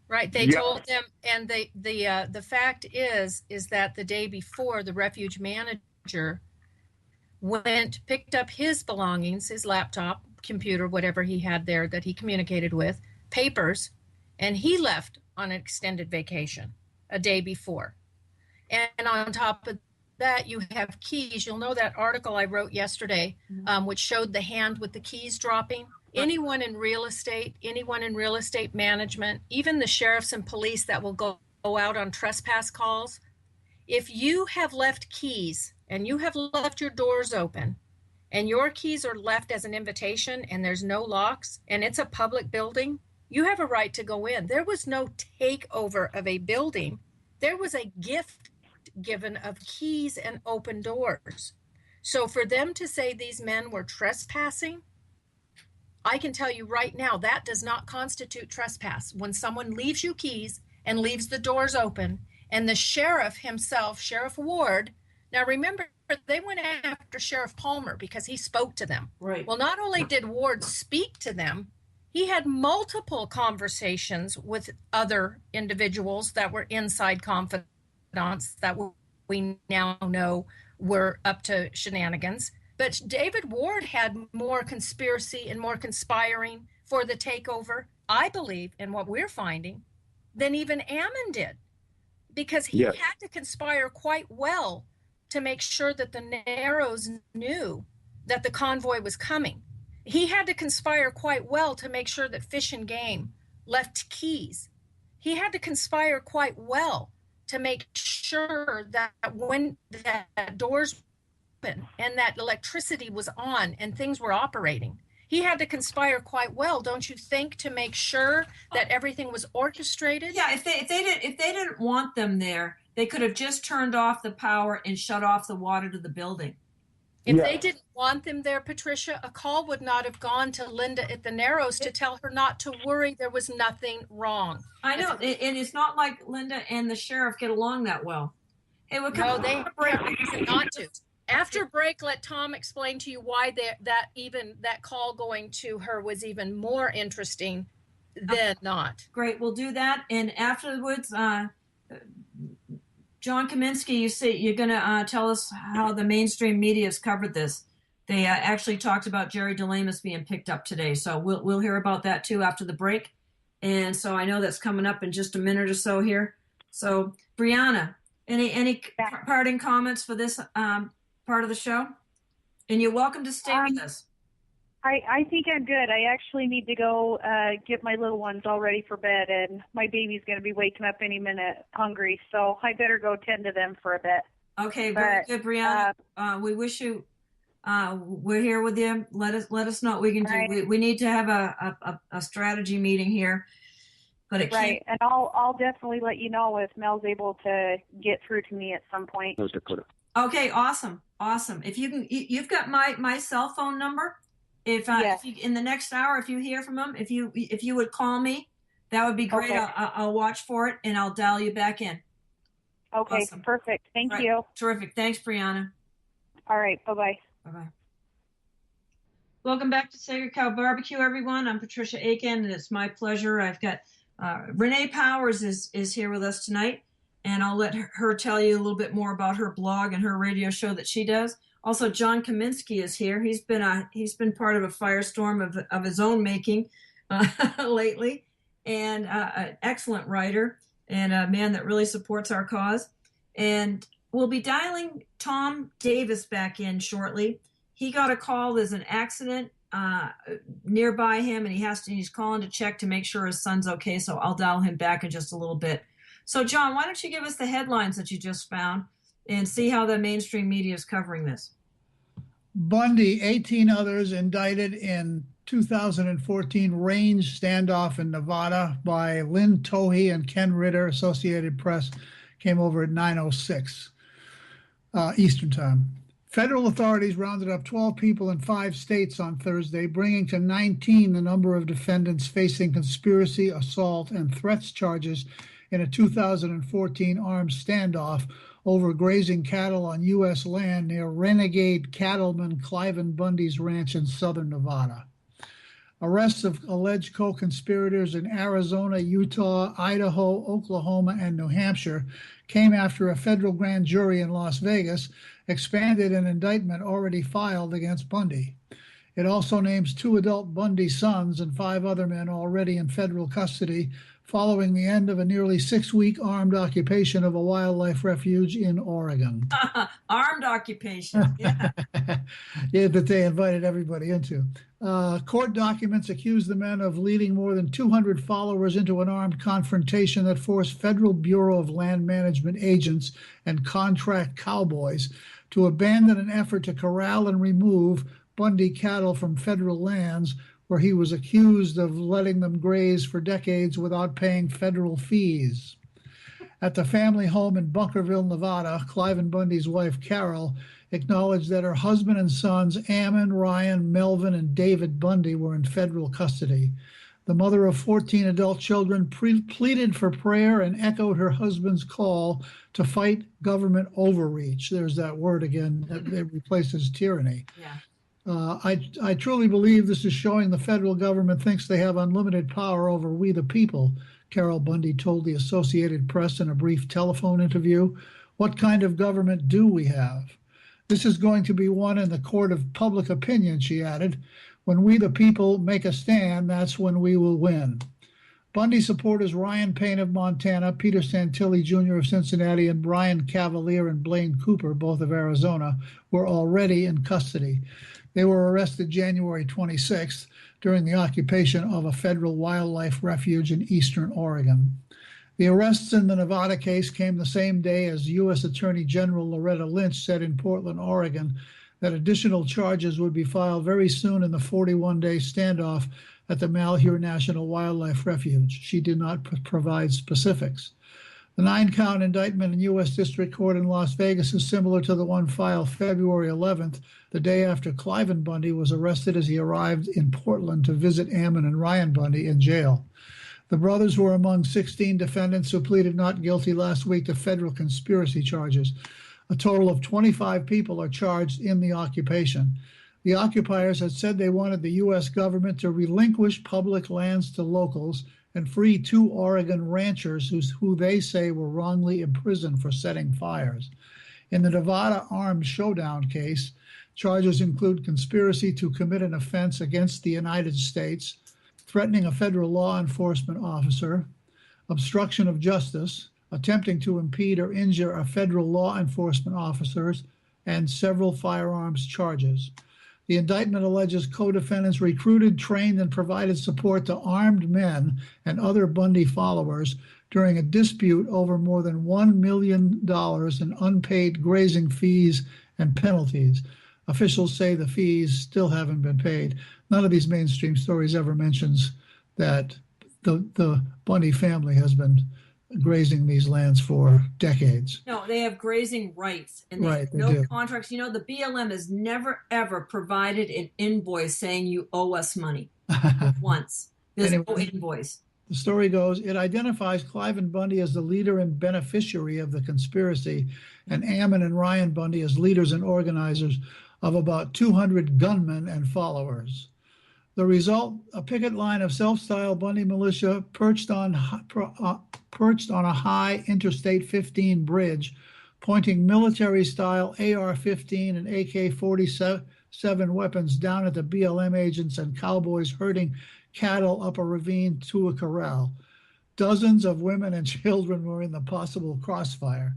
Right. They Yeah. told them, and the fact is that the day before, the refuge manager picked up his belongings, his laptop, computer, whatever he had there that he communicated with, papers, and he left on an extended vacation a day before. And on top of that, you have keys. You'll know that article I wrote yesterday, which showed the hand with the keys dropping. Anyone in real estate management, even the sheriffs and police that will go out on trespass calls, if you have left keys and you have left your doors open and your keys are left as an invitation and there's no locks and it's a public building, you have a right to go in. There was no takeover of a building. There was a gift given of keys and open doors. So for them to say these men were trespassing, I can tell you right now, that does not constitute trespass. When someone leaves you keys and leaves the doors open, and the sheriff himself, Sheriff Ward, now remember, they went after Sheriff Palmer because he spoke to them. Right. Well, not only did Ward speak to them, he had multiple conversations with other individuals that were inside confidants that we now know were up to shenanigans. But David Ward had more conspiracy and more conspiring for the takeover, I believe, in what we're finding, than even Ammon did. Because he Yes. had to conspire quite well to make sure that the Narrows knew that the convoy was coming. He had to conspire quite well to make sure that Fish and Game left keys. He had to conspire quite well to make sure that when that doors open and that electricity was on and things were operating. He had to conspire quite well, don't you think, to make sure that everything was orchestrated? Yeah, if they didn't want them there, they could have just turned off the power and shut off the water to the building. If Yeah. they didn't want them there, Patricia, a call would not have gone to Linda at the Narrows to tell her not to worry. There was nothing wrong. I know, and it's not like Linda and the sheriff get along that well. Hey, we're No, coming they on a break. have reason not to. After break, let Thom explain to you why that call going to her was even more interesting than not. Great, we'll do that. And afterwards, John Kaminsky, you say you're going to tell us how the mainstream media has covered this. They actually talked about Jerry DeLamus being picked up today, so we'll hear about that too after the break. And so I know that's coming up in just a minute or so here. So Brianna, any parting comments for this part of the show? And you're welcome to stay with us. I think I'm good. I actually need to go get my little ones all ready for bed, and my baby's going to be waking up any minute hungry, so I better go tend to them for a bit. Okay, very good, Brianna. We wish you. We're here with you. Let us know what we can do. Right. We need to have a strategy meeting here, but it right. And I'll definitely let you know if Mel's able to get through to me at some point. Okay, awesome. If you can, you've got my cell phone number. If you, in the next hour, if you hear from him, if you would call me, that would be great. Okay. I'll watch for it and I'll dial you back in. Okay, awesome. Perfect. Thank you. Terrific. Thanks, Brianna. All right. Bye-bye. Bye-bye. Welcome back to Sacred Cow Barbecue, everyone. I'm Patricia Aiken, and it's my pleasure. I've got Rene Powers is here with us tonight, and I'll let her tell you a little bit more about her blog and her radio show that she does. Also, John Kaminsky is here. He's been part of a firestorm of his own making lately, and an excellent writer and a man that really supports our cause. And we'll be dialing Thom Davis back in shortly. He got a call. There's an accident nearby him, and he's calling to check to make sure his son's okay. So I'll dial him back in just a little bit. So, John, why don't you give us the headlines that you just found and see how the mainstream media is covering this? Bundy, 18 others indicted in 2014 range standoff in Nevada by Lynn Tohey and Ken Ritter. Associated Press came over at 9:06 Eastern Time. Federal authorities rounded up 12 people in 5 states on Thursday, bringing to 19 the number of defendants facing conspiracy, assault, and threats charges in a 2014 armed standoff over grazing cattle on U.S. land near renegade cattleman Cliven Bundy's ranch in southern Nevada. Arrests of alleged co-conspirators in Arizona, Utah, Idaho, Oklahoma, and New Hampshire came after a federal grand jury in Las Vegas expanded an indictment already filed against Bundy. It also names 2 adult Bundy sons and 5 other men already in federal custody following the end of a nearly 6-week armed occupation of a wildlife refuge in Oregon. Armed occupation, yeah. Yeah, that they invited everybody into. Court documents accuse the men of leading more than 200 followers into an armed confrontation that forced Federal Bureau of Land Management agents and contract cowboys to abandon an effort to corral and remove Bundy cattle from federal lands where he was accused of letting them graze for decades without paying federal fees. At the family home in Bunkerville, Nevada, Cliven Bundy's wife, Carol, acknowledged that her husband and sons, Ammon, Ryan, Melvin, and David Bundy, were in federal custody. The mother of 14 adult children pleaded for prayer and echoed her husband's call to fight government overreach. There's that word again that replaces tyranny. Yeah. I truly believe this is showing the federal government thinks they have unlimited power over we the people, Carol Bundy told the Associated Press in a brief telephone interview. What kind of government do we have? This is going to be won in the court of public opinion, she added. When we the people make a stand, that's when we will win. Bundy supporters Ryan Payne of Montana, Peter Santilli Jr. of Cincinnati, and Brian Cavalier and Blaine Cooper, both of Arizona, were already in custody. They were arrested January 26th during the occupation of a federal wildlife refuge in eastern Oregon. The arrests in the Nevada case came the same day as U.S. Attorney General Loretta Lynch said in Portland, Oregon, that additional charges would be filed very soon in the 41-day standoff at the Malheur National Wildlife Refuge. She did not provide specifics. The 9-count indictment in U.S. District Court in Las Vegas is similar to the one filed February 11th, the day after Cliven Bundy was arrested as he arrived in Portland to visit Ammon and Ryan Bundy in jail. The brothers were among 16 defendants who pleaded not guilty last week to federal conspiracy charges. A total of 25 people are charged in the occupation. The occupiers had said they wanted the U.S. government to relinquish public lands to locals and free 2 Oregon ranchers who they say were wrongly imprisoned for setting fires. In the Nevada armed showdown case, charges include conspiracy to commit an offense against the United States, threatening a federal law enforcement officer, obstruction of justice, attempting to impede or injure a federal law enforcement officers, and several firearms charges. The indictment alleges co-defendants recruited, trained, and provided support to armed men and other Bundy followers during a dispute over more than $1 million in unpaid grazing fees and penalties. Officials say the fees still haven't been paid. None of these mainstream stories ever mentions that the Bundy family has been grazing these lands for decades. No, they have grazing rights, and they have They no do. contracts. You know, the BLM has never, ever provided an invoice saying you owe us money. Once. There's no Anyway. invoice. The story goes, it identifies Cliven Bundy as the leader and beneficiary of the conspiracy, and Ammon and Ryan Bundy as leaders and organizers of about 200 gunmen and followers. The result, a picket line of self-styled Bundy militia perched on a high Interstate 15 bridge, pointing military-style AR-15 and AK-47 weapons down at the BLM agents and cowboys herding cattle up a ravine to a corral. Dozens of women and children were in the possible crossfire.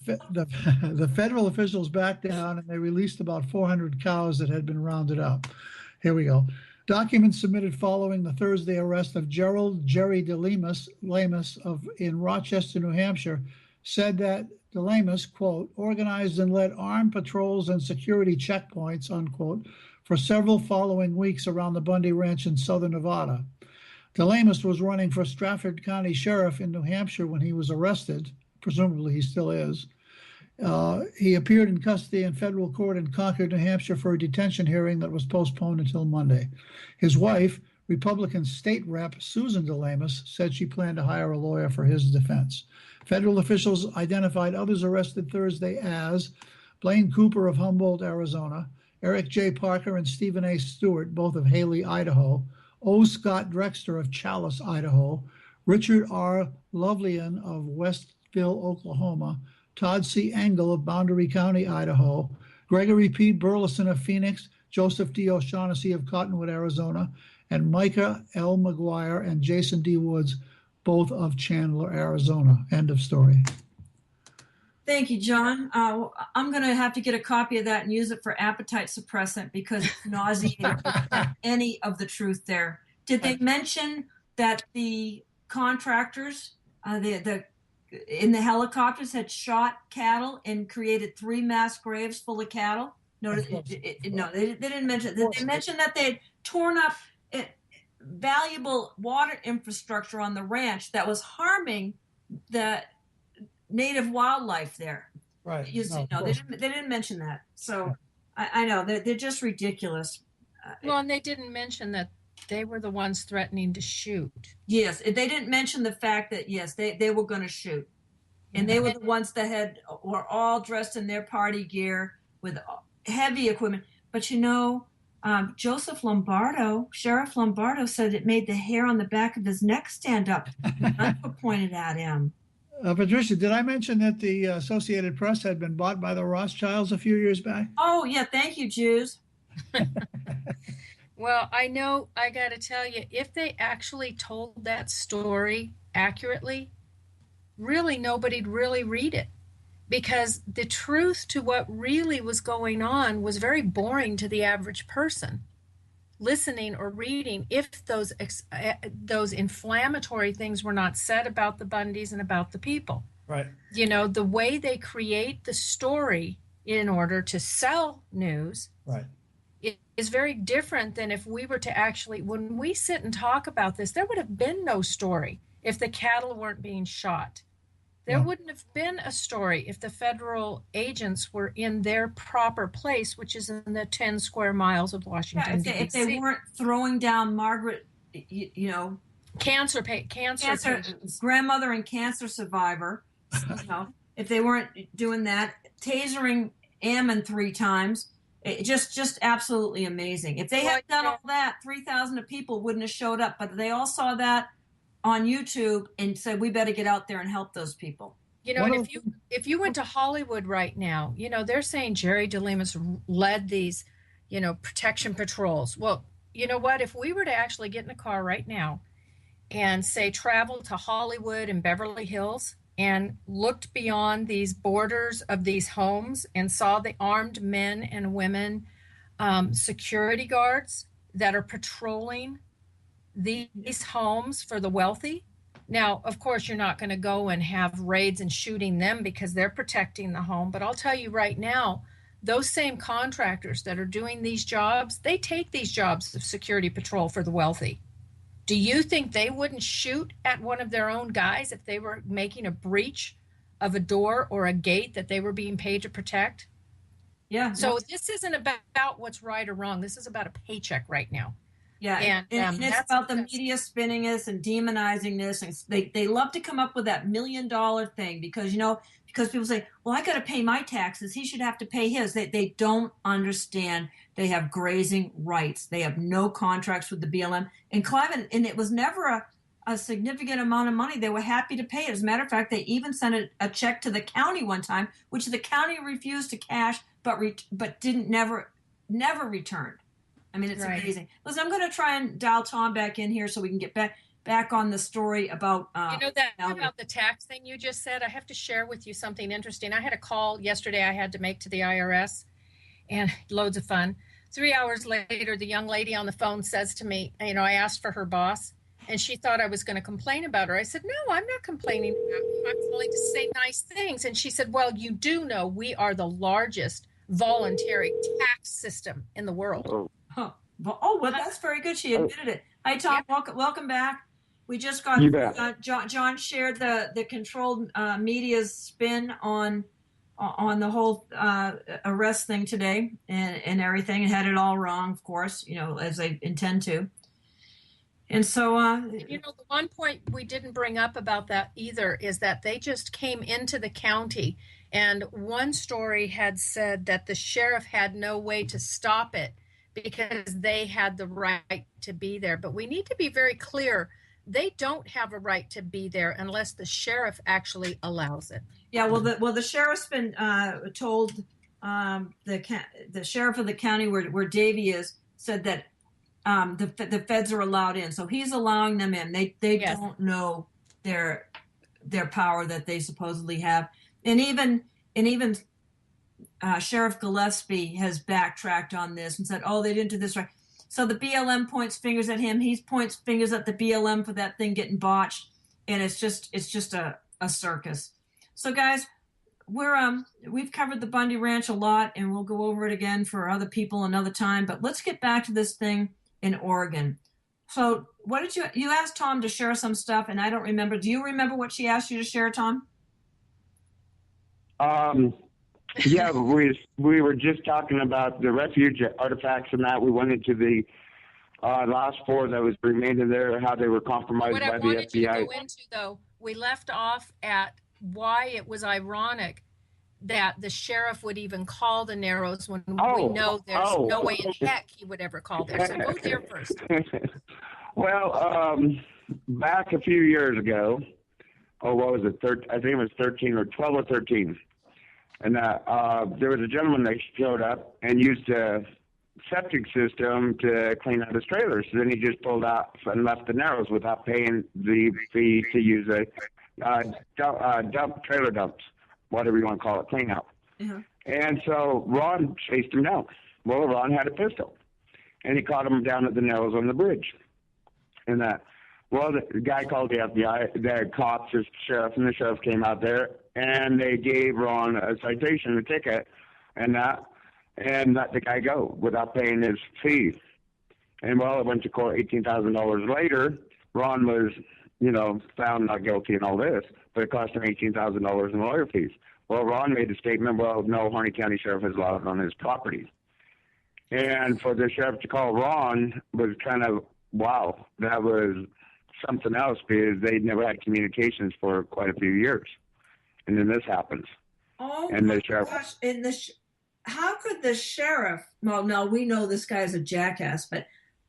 The federal officials backed down and they released about 400 cows that had been rounded up. Here we go. Documents submitted following the Thursday arrest of Gerald Jerry DeLemus in Rochester, New Hampshire, said that DeLemus, quote, organized and led armed patrols and security checkpoints, unquote, for several following weeks around the Bundy Ranch in southern Nevada. DeLemus was running for Stratford County Sheriff in New Hampshire when he was arrested. Presumably he still is. He appeared in custody in federal court in Concord, New Hampshire for a detention hearing that was postponed until Monday. His wife, Republican state rep Susan DeLemus, said she planned to hire a lawyer for his defense. Federal officials identified others arrested Thursday as Blaine Cooper of Humboldt, Arizona, Eric J. Parker and Stephen A. Stewart, both of Haley, Idaho, O. Scott Drexter of Challis, Idaho, Richard R. Lovelian of Westville, Oklahoma, Todd C. Engel of Boundary County, Idaho, Gregory P. Burleson of Phoenix, Joseph D. O'Shaughnessy of Cottonwood, Arizona, and Micah L. McGuire and Jason D. Woods, both of Chandler, Arizona. End of story. Thank you, John. I'm going to have to get a copy of that and use it for appetite suppressant because it's nauseating. Any of the truth there. Did they mention that the contractors, in the helicopters had shot cattle and created 3 mass graves full of cattle? No, they didn't mention. They mentioned that they had torn up valuable water infrastructure on the ranch that was harming the native wildlife there. Right. They didn't mention that. So I know they're just ridiculous. Well, and they didn't mention that they were the ones threatening to shoot. Yes, they didn't mention the fact that, yes, they were going to shoot. And they were the ones that were all dressed in their party gear with heavy equipment. But Sheriff Lombardo said it made the hair on the back of his neck stand up. That's what pointed at him. Patricia, did I mention that the Associated Press had been bought by the Rothschilds a few years back? Oh, yeah. Thank you, Jews. Well, I know, I got to tell you, if they actually told that story accurately, really nobody'd really read it, because the truth to what really was going on was very boring to the average person listening or reading if those inflammatory things were not said about the Bundys and about the people. Right. The way they create the story in order to sell news. Right. Is very different than if we were to actually, when we sit and talk about this, there would have been no story if the cattle weren't being shot. There wouldn't have been a story if the federal agents were in their proper place, which is in the 10 square miles of Washington, D.C. If they weren't throwing down Margaret, cancer grandmother and cancer survivor, if they weren't doing that, tasering Ammon 3 times. Just absolutely amazing. If they had done all that, 3,000 people wouldn't have showed up. But they all saw that on YouTube and said, we better get out there and help those people. You know, and if you went to Hollywood right now, you know, they're saying Jerry DeLemus led these, you know, protection patrols. Well, you know what? If we were to actually get in a car right now and say travel to Hollywood and Beverly Hills and looked beyond these borders of these homes and saw the armed men and women, security guards that are patrolling these homes for the wealthy. Now, of course, you're not going to go and have raids and shooting them because they're protecting the home. But I'll tell you right now, those same contractors that are doing these jobs, they take these jobs of security patrol for the wealthy. Do you think they wouldn't shoot at one of their own guys if they were making a breach of a door or a gate that they were being paid to protect? Yeah. So this isn't about what's right or wrong. This is about a paycheck right now. Yeah, and it's about the media spinning this and demonizing this, and they love to come up with that $1 million thing because people say, well, I got to pay my taxes, he should have to pay his. They don't understand. They have grazing rights. They have no contracts with the BLM and Clive, and it was never a significant amount of money. They were happy to pay it. As a matter of fact, they even sent a check to the county one time, which the county refused to cash, but didn't never returned. I mean, it's amazing. Listen, I'm going to try and dial Thom back in here so we can get back on the story about. About the tax thing you just said. I have to share with you something interesting. I had a call yesterday I had to make to the IRS, and loads of fun. 3 hours later, the young lady on the phone says to me, you know, I asked for her boss, and she thought I was going to complain about her. I said, no, I'm not complaining about you. I'm willing to say nice things. And she said, well, you do know we are the largest voluntary tax system in the world. Well, that's very good. She admitted it. Hi, Thom. Yeah. Welcome back. We just got John shared the controlled media's spin on the whole arrest thing today and everything, and had it all wrong, of course, you know, as they intend to. And so, you know, the one point we didn't bring up about that either is that they just came into the county, and one story had said that the sheriff had no way to stop it because they had the right to be there. But we need to be very clear. They don't have a right to be there unless the sheriff actually allows it. Yeah, well, the sheriff's been told, the sheriff of the county where Davie is said that the feds are allowed in. So he's allowing them in. They yes. don't know their power that they supposedly have. And even Sheriff Gillespie has backtracked on this and said, oh, they didn't do this right. So the BLM points fingers at him. He points fingers at the BLM for that thing getting botched. And it's just a circus. So guys, we've covered the Bundy Ranch a lot, and we'll go over it again for other people another time. But let's get back to this thing in Oregon. So what did you asked Thom to share some stuff, and I don't remember. Do you remember what she asked you to share, Thom? Yeah, we were just talking about the refuge artifacts and that. We went into the last 4 that was remaining there, how they were compromised by the FBI. What I wanted you to go into, though, we left off at why it was ironic that the sheriff would even call the Narrows when we know there's no way in heck he would ever call there. So go there first. Well, back a few years ago, what was it? I think it was 13 or 12 or 13. And there was a gentleman that showed up and used a septic system to clean out his trailers. So then he just pulled out and left the Narrows without paying the fee to use a trailer dumps, whatever you want to call it, clean out. Mm-hmm. And so Ron chased him down. Well, Ron had a pistol, and he caught him down at the Narrows on the bridge. And the guy called the FBI, the cops, the sheriff, and the sheriff came out there, and they gave Ron a citation, a ticket, and let the guy go without paying his fee. And it went to court $18,000 later. Ron was, found not guilty and all this, but it cost him $18,000 in lawyer fees. Well, Ron made a statement, no, Harney County Sheriff is allowed on his property. And for the sheriff to call Ron was kind of, wow, that was something else, because they'd never had communications for quite a few years. And then this happens. Oh And my the sheriff, gosh! And how could the sheriff? Well, no, we know this guy's a jackass, but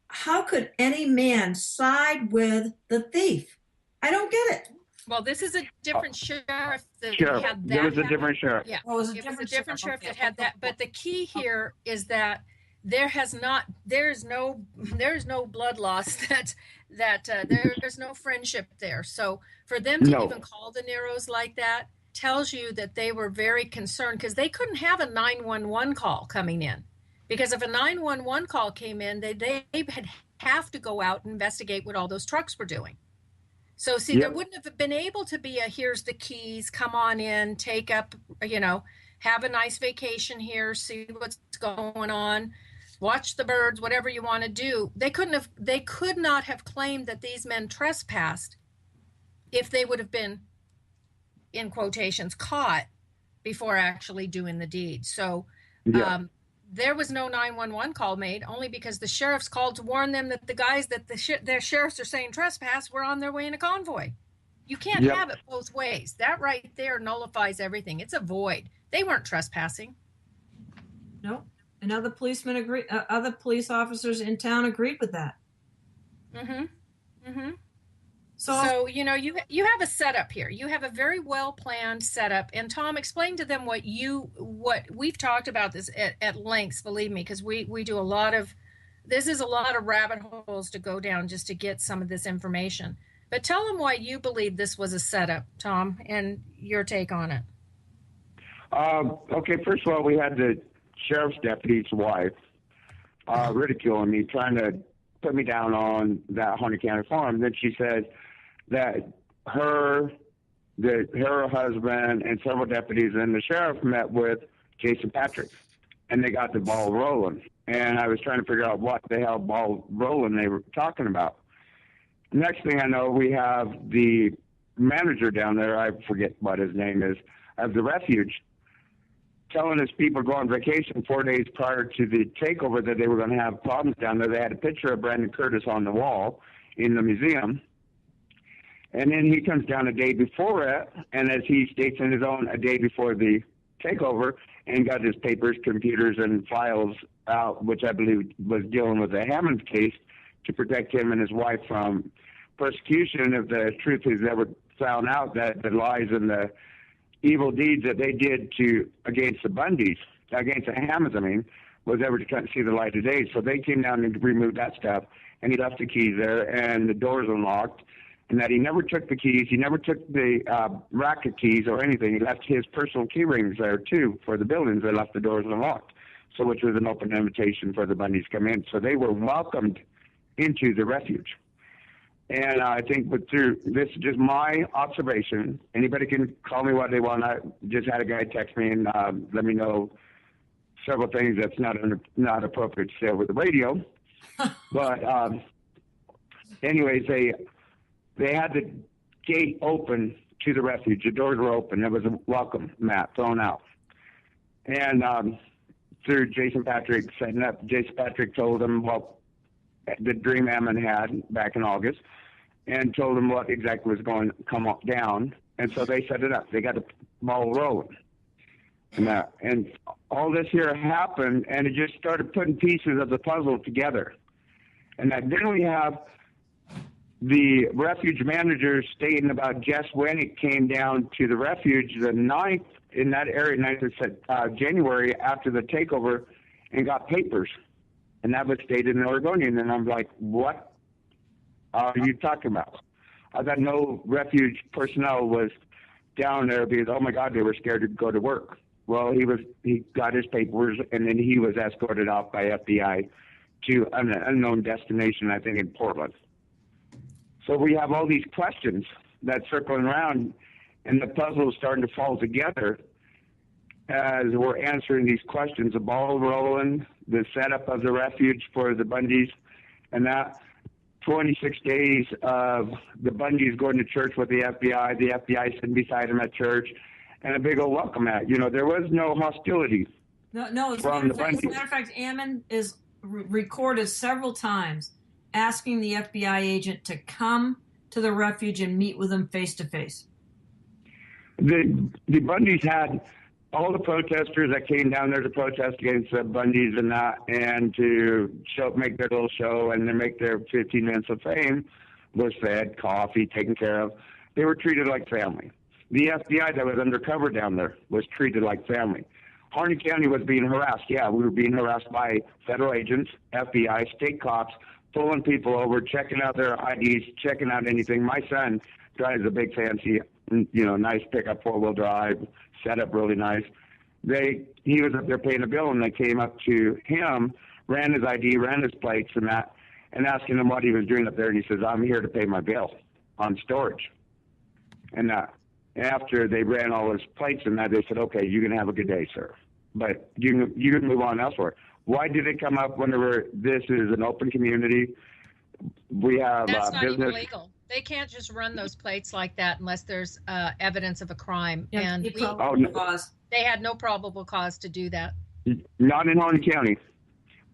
how could any man side with the thief? I don't get it. Well, this is a different sheriff that sheriff, had that. there was a happen. different sheriff. Yeah, Oh, it was it was a different sheriff Okay. that had that. But the key here is that there's no blood loss. There's no friendship there. So for them to even call the Narrows like that tells you that they were very concerned, because they couldn't have a 911 call coming in, because if a 911 call came in, they had have to go out and investigate what all those trucks were doing. So see, there wouldn't have been able to be a here's the keys, come on in, take up, have a nice vacation here, see what's going on, watch the birds, whatever you want to do. They could not have claimed that these men trespassed if they would have been, in quotations, caught before actually doing the deed. So there was no 911 call made, only because the sheriffs called to warn them that the guys that their sheriffs are saying trespass were on their way in a convoy. You can't have it both ways. That right there nullifies everything. It's a void. They weren't trespassing. No, and other policemen agree. Other police officers in town agreed with that. Mm-hmm. Mm-hmm. So you have a setup here. You have a very well planned setup. And Thom, explain to them what we've talked about this at length. Believe me, because we do this is a lot of rabbit holes to go down just to get some of this information. But tell them why you believe this was a setup, Thom, and your take on it. Okay, first of all, we had the sheriff's deputy's wife ridiculing me, trying to put me down on that Hunter County farm. Then she said that her husband and several deputies and the sheriff met with Jason Patrick, and they got the ball rolling. And I was trying to figure out what the hell ball rolling they were talking about. Next thing I know, we have the manager down there, I forget what his name is, of the refuge, telling his people to go on vacation 4 days prior to the takeover that they were going to have problems down there. They had a picture of Brandon Curtis on the wall in the museum. And then he comes down a day before it, and as he states in his own, a day before the takeover, and got his papers, computers, and files out, which I believe was dealing with the Hammond case to protect him and his wife from persecution if the truth is ever found out, that the lies and the evil deeds that they did against the Bundys, against the Hammonds, was ever to see the light of day. So they came down and removed that stuff, and he left the keys there, and the doors unlocked, and that he never took the keys. He never took the rack of keys or anything. He left his personal key rings there, too, for the buildings. They left the doors unlocked, so which was an open invitation for the Bundys to come in. So they were welcomed into the refuge. And I think through this is just my observation. Anybody can call me what they want. I just had a guy text me and let me know several things that's not appropriate to say over the radio. But anyways, they had the gate open to the refuge. The doors were open. There was a welcome mat thrown out. And through Jason Patrick setting up, Jason Patrick told them the dream Ammon had back in August, and told them what exactly was going to come down. And so they set it up. They got the ball rolling. And all this here happened, and it just started putting pieces of the puzzle together. And then we have the refuge manager stating about just when it came down to the refuge, the 9th, in that area, 9th of January, after the takeover, and got papers. And that was stated in the Oregonian. And I'm like, what are you talking about? I thought no refuge personnel was down there because, oh my God, they were scared to go to work. Well, he got his papers, and then he was escorted out by FBI to an unknown destination, I think in Portland. So we have all these questions that's circling around, and the puzzle is starting to fall together as we're answering these questions. The ball rolling, the setup of the refuge for the Bundys, and that 26 days of the Bundys going to church with the FBI sitting beside them at church, and a big old welcome mat. There was no hostility. No. As a matter of fact, Ammon is recorded several times asking the FBI agent to come to the refuge and meet with them face to face. The Bundys had all the protesters that came down there to protest against the Bundys and that, and to make their little show and then make their 15 minutes of fame, was fed coffee, taken care of. They were treated like family. The FBI that was undercover down there was treated like family. Harney County was being harassed. Yeah, we were being harassed by federal agents, FBI, state cops, pulling people over, checking out their IDs, checking out anything. My son drives a big fancy, nice pickup, 4-wheel drive, set up really nice. He was up there paying a bill, and they came up to him, ran his ID, ran his plates and that, and asking him what he was doing up there. And he says, "I'm here to pay my bill on storage." And after they ran all his plates and that, they said, "Okay, you can have a good day, sir, but you can move on elsewhere." Why did it come up whenever this is an open community? We have That's not business. even legal. They can't just run those plates like that unless there's evidence of a crime. Yeah, and they had no probable cause to do that. Not in Harney County.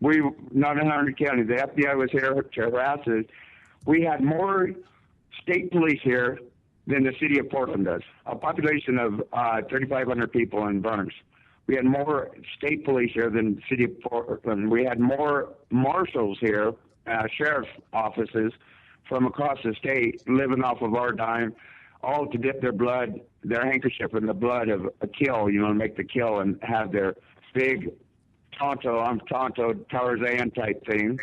Not in Harney County. The FBI was here to harass us. We had more state police here than the city of Portland does. A population of 3,500 people in Burns. We had more state police here than the city of Portland. We had more marshals here, sheriff's offices from across the state living off of our dime, all to dip their handkerchief in the blood of a kill, make the kill and have their big Tonto Tarzan type thing.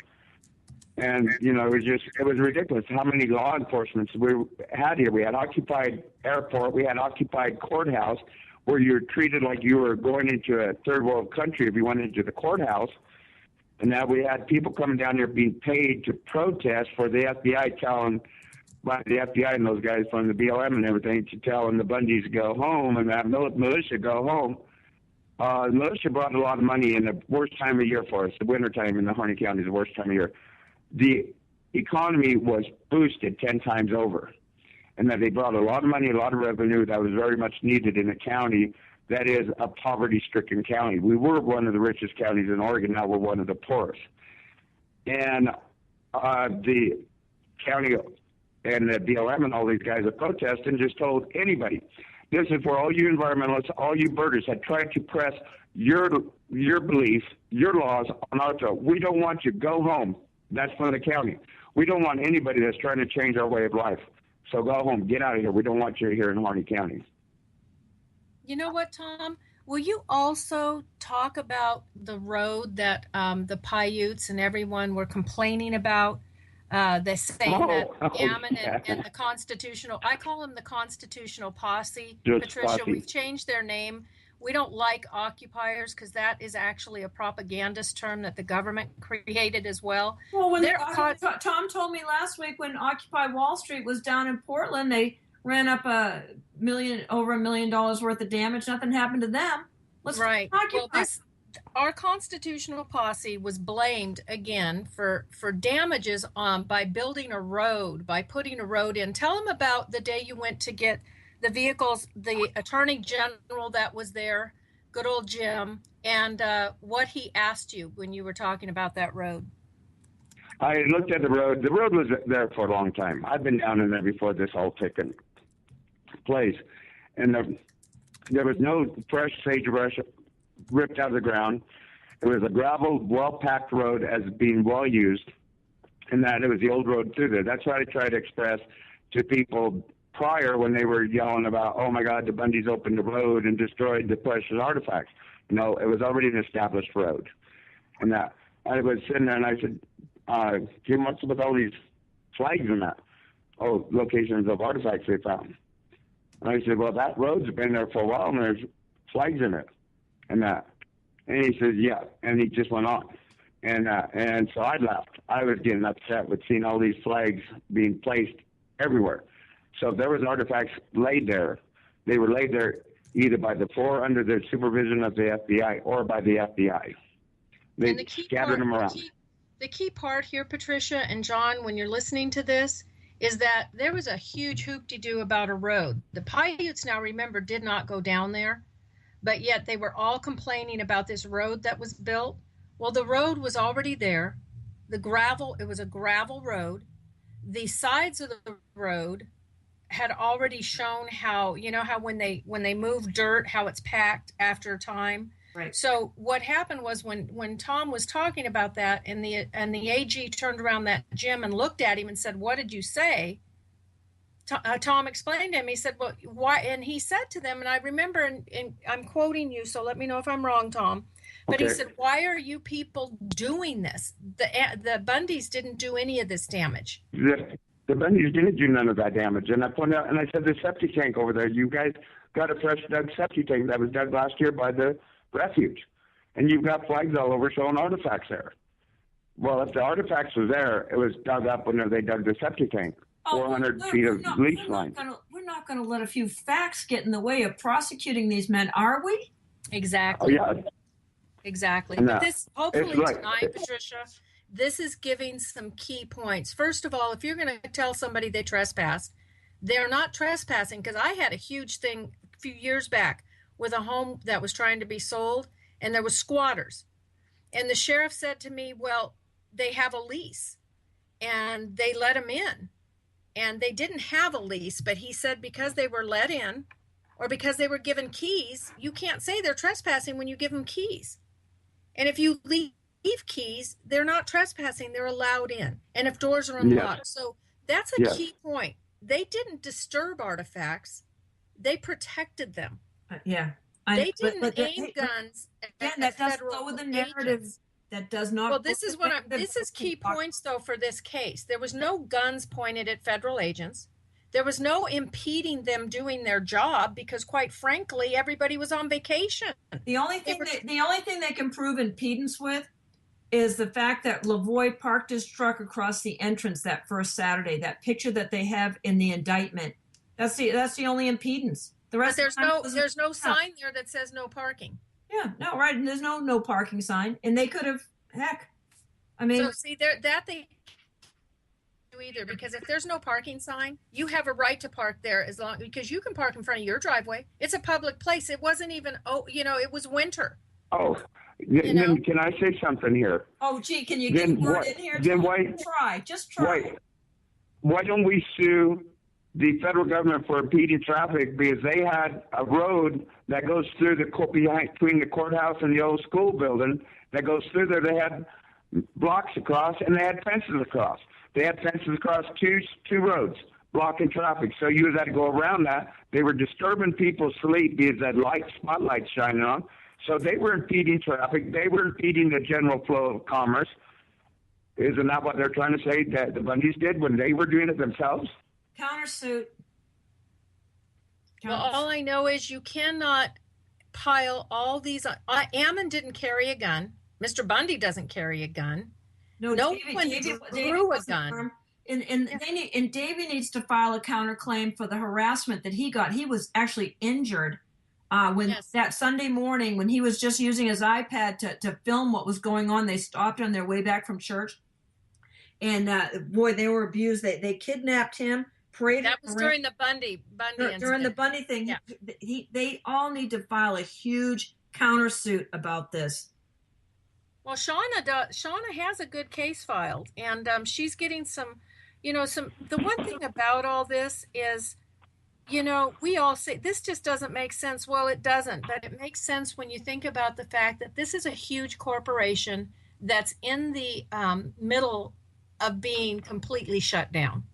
And, it was ridiculous how many law enforcement we had here. We had occupied airport. We had occupied courthouse where you're treated like you were going into a third world country if you went into the courthouse. And now we had people coming down here being paid to protest for the FBI the FBI and those guys from the BLM and everything to telling the Bundys to go home and that militia go home. The militia brought a lot of money in the worst time of year for us. The winter time in the Harney County is the worst time of year. The economy was boosted 10 times over, and that they brought a lot of money, a lot of revenue that was very much needed in a county that is a poverty-stricken county. We were one of the richest counties in Oregon. Now we're one of the poorest. And the county and the BLM and all these guys that protest and just told anybody, this is for all you environmentalists, all you birders that try to press your beliefs, your laws on our throat. We don't want you. Go home. That's from the county. We don't want anybody that's trying to change our way of life. So go home. Get out of here. We don't want you here in Harney County. You know what, Thom? Will you also talk about the road that the Paiutes and everyone were complaining about? They're saying that Gammon and the Constitutional, I call them the Constitutional Posse. Patricia, we've changed their name. We don't like occupiers because that is actually a propagandist term that the government created as well. Well, Thom told me last week when Occupy Wall Street was down in Portland, they ran up over $1 million worth of damage. Nothing happened to them. Right. Well, our Constitutional Posse was blamed again for damages by building a road, by putting a road in. Tell them about the day you went to get the vehicles, the Attorney General that was there, good old Jim, and what he asked you when you were talking about that road. I looked at the road. The road was there for a long time. I've been down in there before this whole taken place. And there was no fresh sagebrush ripped out of the ground. It was a gravel, well-packed road as being well-used, and that it was the old road through there. That's what I tried to express to people prior when they were yelling about, oh, my God, the Bundys opened the road and destroyed the precious artifacts. No, it was already an established road. And that I was sitting there, and I said, Jim, what's with all these flags in that? Oh, locations of artifacts they found. And I said, well, that road's been there for a while, and there's flags in it. And he said, yeah. And he just went on. And so I left. I was getting upset with seeing all these flags being placed everywhere. So if there was artifacts laid there, they were laid there either by under the supervision of the FBI or by the FBI. They scattered them around. The key part here, Patricia and John, when you're listening to this, is that there was a huge hoop-de-doo about a road. The Paiutes, now remember, did not go down there, but yet they were all complaining about this road that was built. Well, the road was already there. It was a gravel road. The sides of the road had already shown how, how when they move dirt, how it's packed after time. Right. So what happened was when Thom was talking about that, and the AG turned around that gym and looked at him and said, "What did you say?" Thom explained to him. He said, "Well, why?" And he said to them, and I remember, and I'm quoting you, so let me know if I'm wrong, Thom. But Okay. He said, "Why are you people doing this? The Bundys didn't do any of this damage." The Bundys didn't do none of that damage. And I pointed out, and I said, the septic tank over there, you guys got a fresh dug septic tank that was dug last year by the refuge. And you've got flags all over showing artifacts there. Well, if the artifacts was there, it was dug up when they dug the septic tank. 400 feet of leach line. We're not going to let a few facts get in the way of prosecuting these men, are we? Exactly. Oh, yeah. Exactly. And, But this, hopefully like, tonight, Patricia, this is giving some key points. First of all, if you're going to tell somebody they trespassed, they're not trespassing, because I had a huge thing a few years back with a home that was trying to be sold, and there was squatters. And the sheriff said to me, well, they have a lease, and they let them in. And they didn't have a lease, but he said because they were let in or because they were given keys, you can't say they're trespassing when you give them keys. And if you leave keys, they're not trespassing, they're allowed in. And if doors are unlocked. Yes. So that's a key point. They didn't disturb artifacts, they protected them. They didn't aim guns at that does go with the narrative. Agents. That does not. Well, this is key points though for this case. There was no guns pointed at federal agents. There was no impeding them doing their job, because quite frankly, everybody was on vacation. The only thing they can prove impedance with is the fact that Lavoie parked his truck across the entrance that first Saturday. That picture that they have in the indictment. That's the only impedance. The rest. But there's no sign there that says no parking. Yeah, no, right. And there's no parking sign, and they could have. Heck, I mean. So see that they do either, because if there's no parking sign, you have a right to park there because you can park in front of your driveway. It's a public place. It wasn't even it was winter. Oh, then can I say something here? Oh, gee, can you get a word in here? Then why? Just try. Why don't we sue the federal government for impeding traffic, because they had a road that goes through between the courthouse and the old school building that goes through there. They had blocks across, and they had fences across. They had fences across two roads blocking traffic. So you had to go around that. They were disturbing people's sleep because that spotlight shining on. So they were impeding traffic. They were impeding the general flow of commerce. Isn't that what they're trying to say that the Bundys did when they were doing it themselves? Countersuit. Well, all I know is you cannot pile all these. Ammon didn't carry a gun. Mr. Bundy doesn't carry a gun. No one drew a gun. And Davey needs to file a counterclaim for the harassment that he got. He was actually injured that Sunday morning when he was just using his iPad to film what was going on. They stopped on their way back from church. And they were abused. They kidnapped him. That was during the Bundy incident. During the Bundy thing. Yeah. They all need to file a huge countersuit about this. Well, Shauna has a good case filed, and she's getting some. The one thing about all this is, we all say this just doesn't make sense. Well, it doesn't, but it makes sense when you think about the fact that this is a huge corporation that's in the middle of being completely shut down.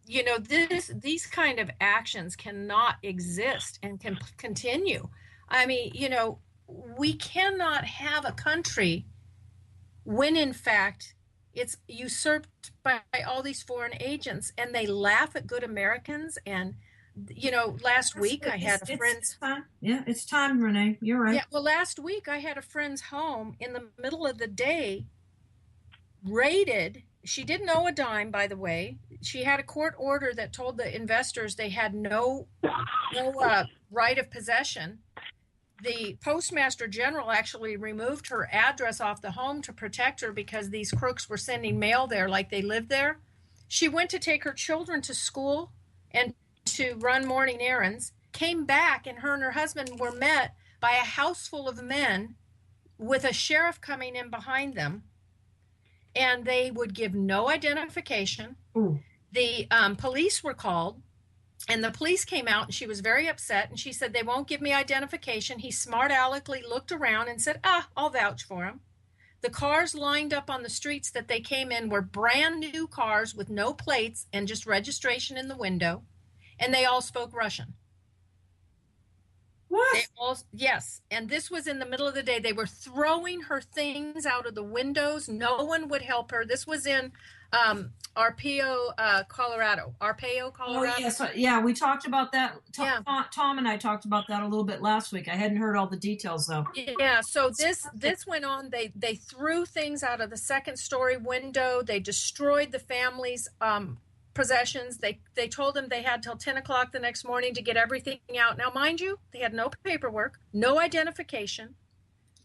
These kind of actions cannot exist and can continue. I mean, we cannot have a country when in fact it's usurped by all these foreign agents, and they laugh at good Americans. And last week I had a friend's time. Yeah, it's time, Rene. You're right. Yeah, well, last week I had a friend's home in the middle of the day raided. She didn't owe a dime, by the way. She had a court order that told the investors they had no right of possession. The postmaster general actually removed her address off the home to protect her because these crooks were sending mail there like they lived there. She went to take her children to school and to run morning errands, came back, and her husband were met by a house full of men with a sheriff coming in behind them. And they would give no identification. Ooh. the police were called, and the police came out, and she was very upset, and she said, they won't give me identification. He smart aleckly looked around and said, I'll vouch for him. The cars lined up on the streets that they came in were brand new cars with no plates and just registration in the window, and they all spoke Russian. What? Yes, and this was in the middle of the day. They were throwing her things out of the windows. No one would help her. This was in Arpaio, Colorado. Arpaio, Colorado. Oh, yes. Yeah, we talked about that. Yeah. Tom and I talked about that a little bit last week. I hadn't heard all the details, though. Yeah, so this went on. They threw things out of the second-story window. They destroyed the family's possessions. They told them they had till 10 o'clock the next morning to get everything out. Now, mind you, they had no paperwork, no identification,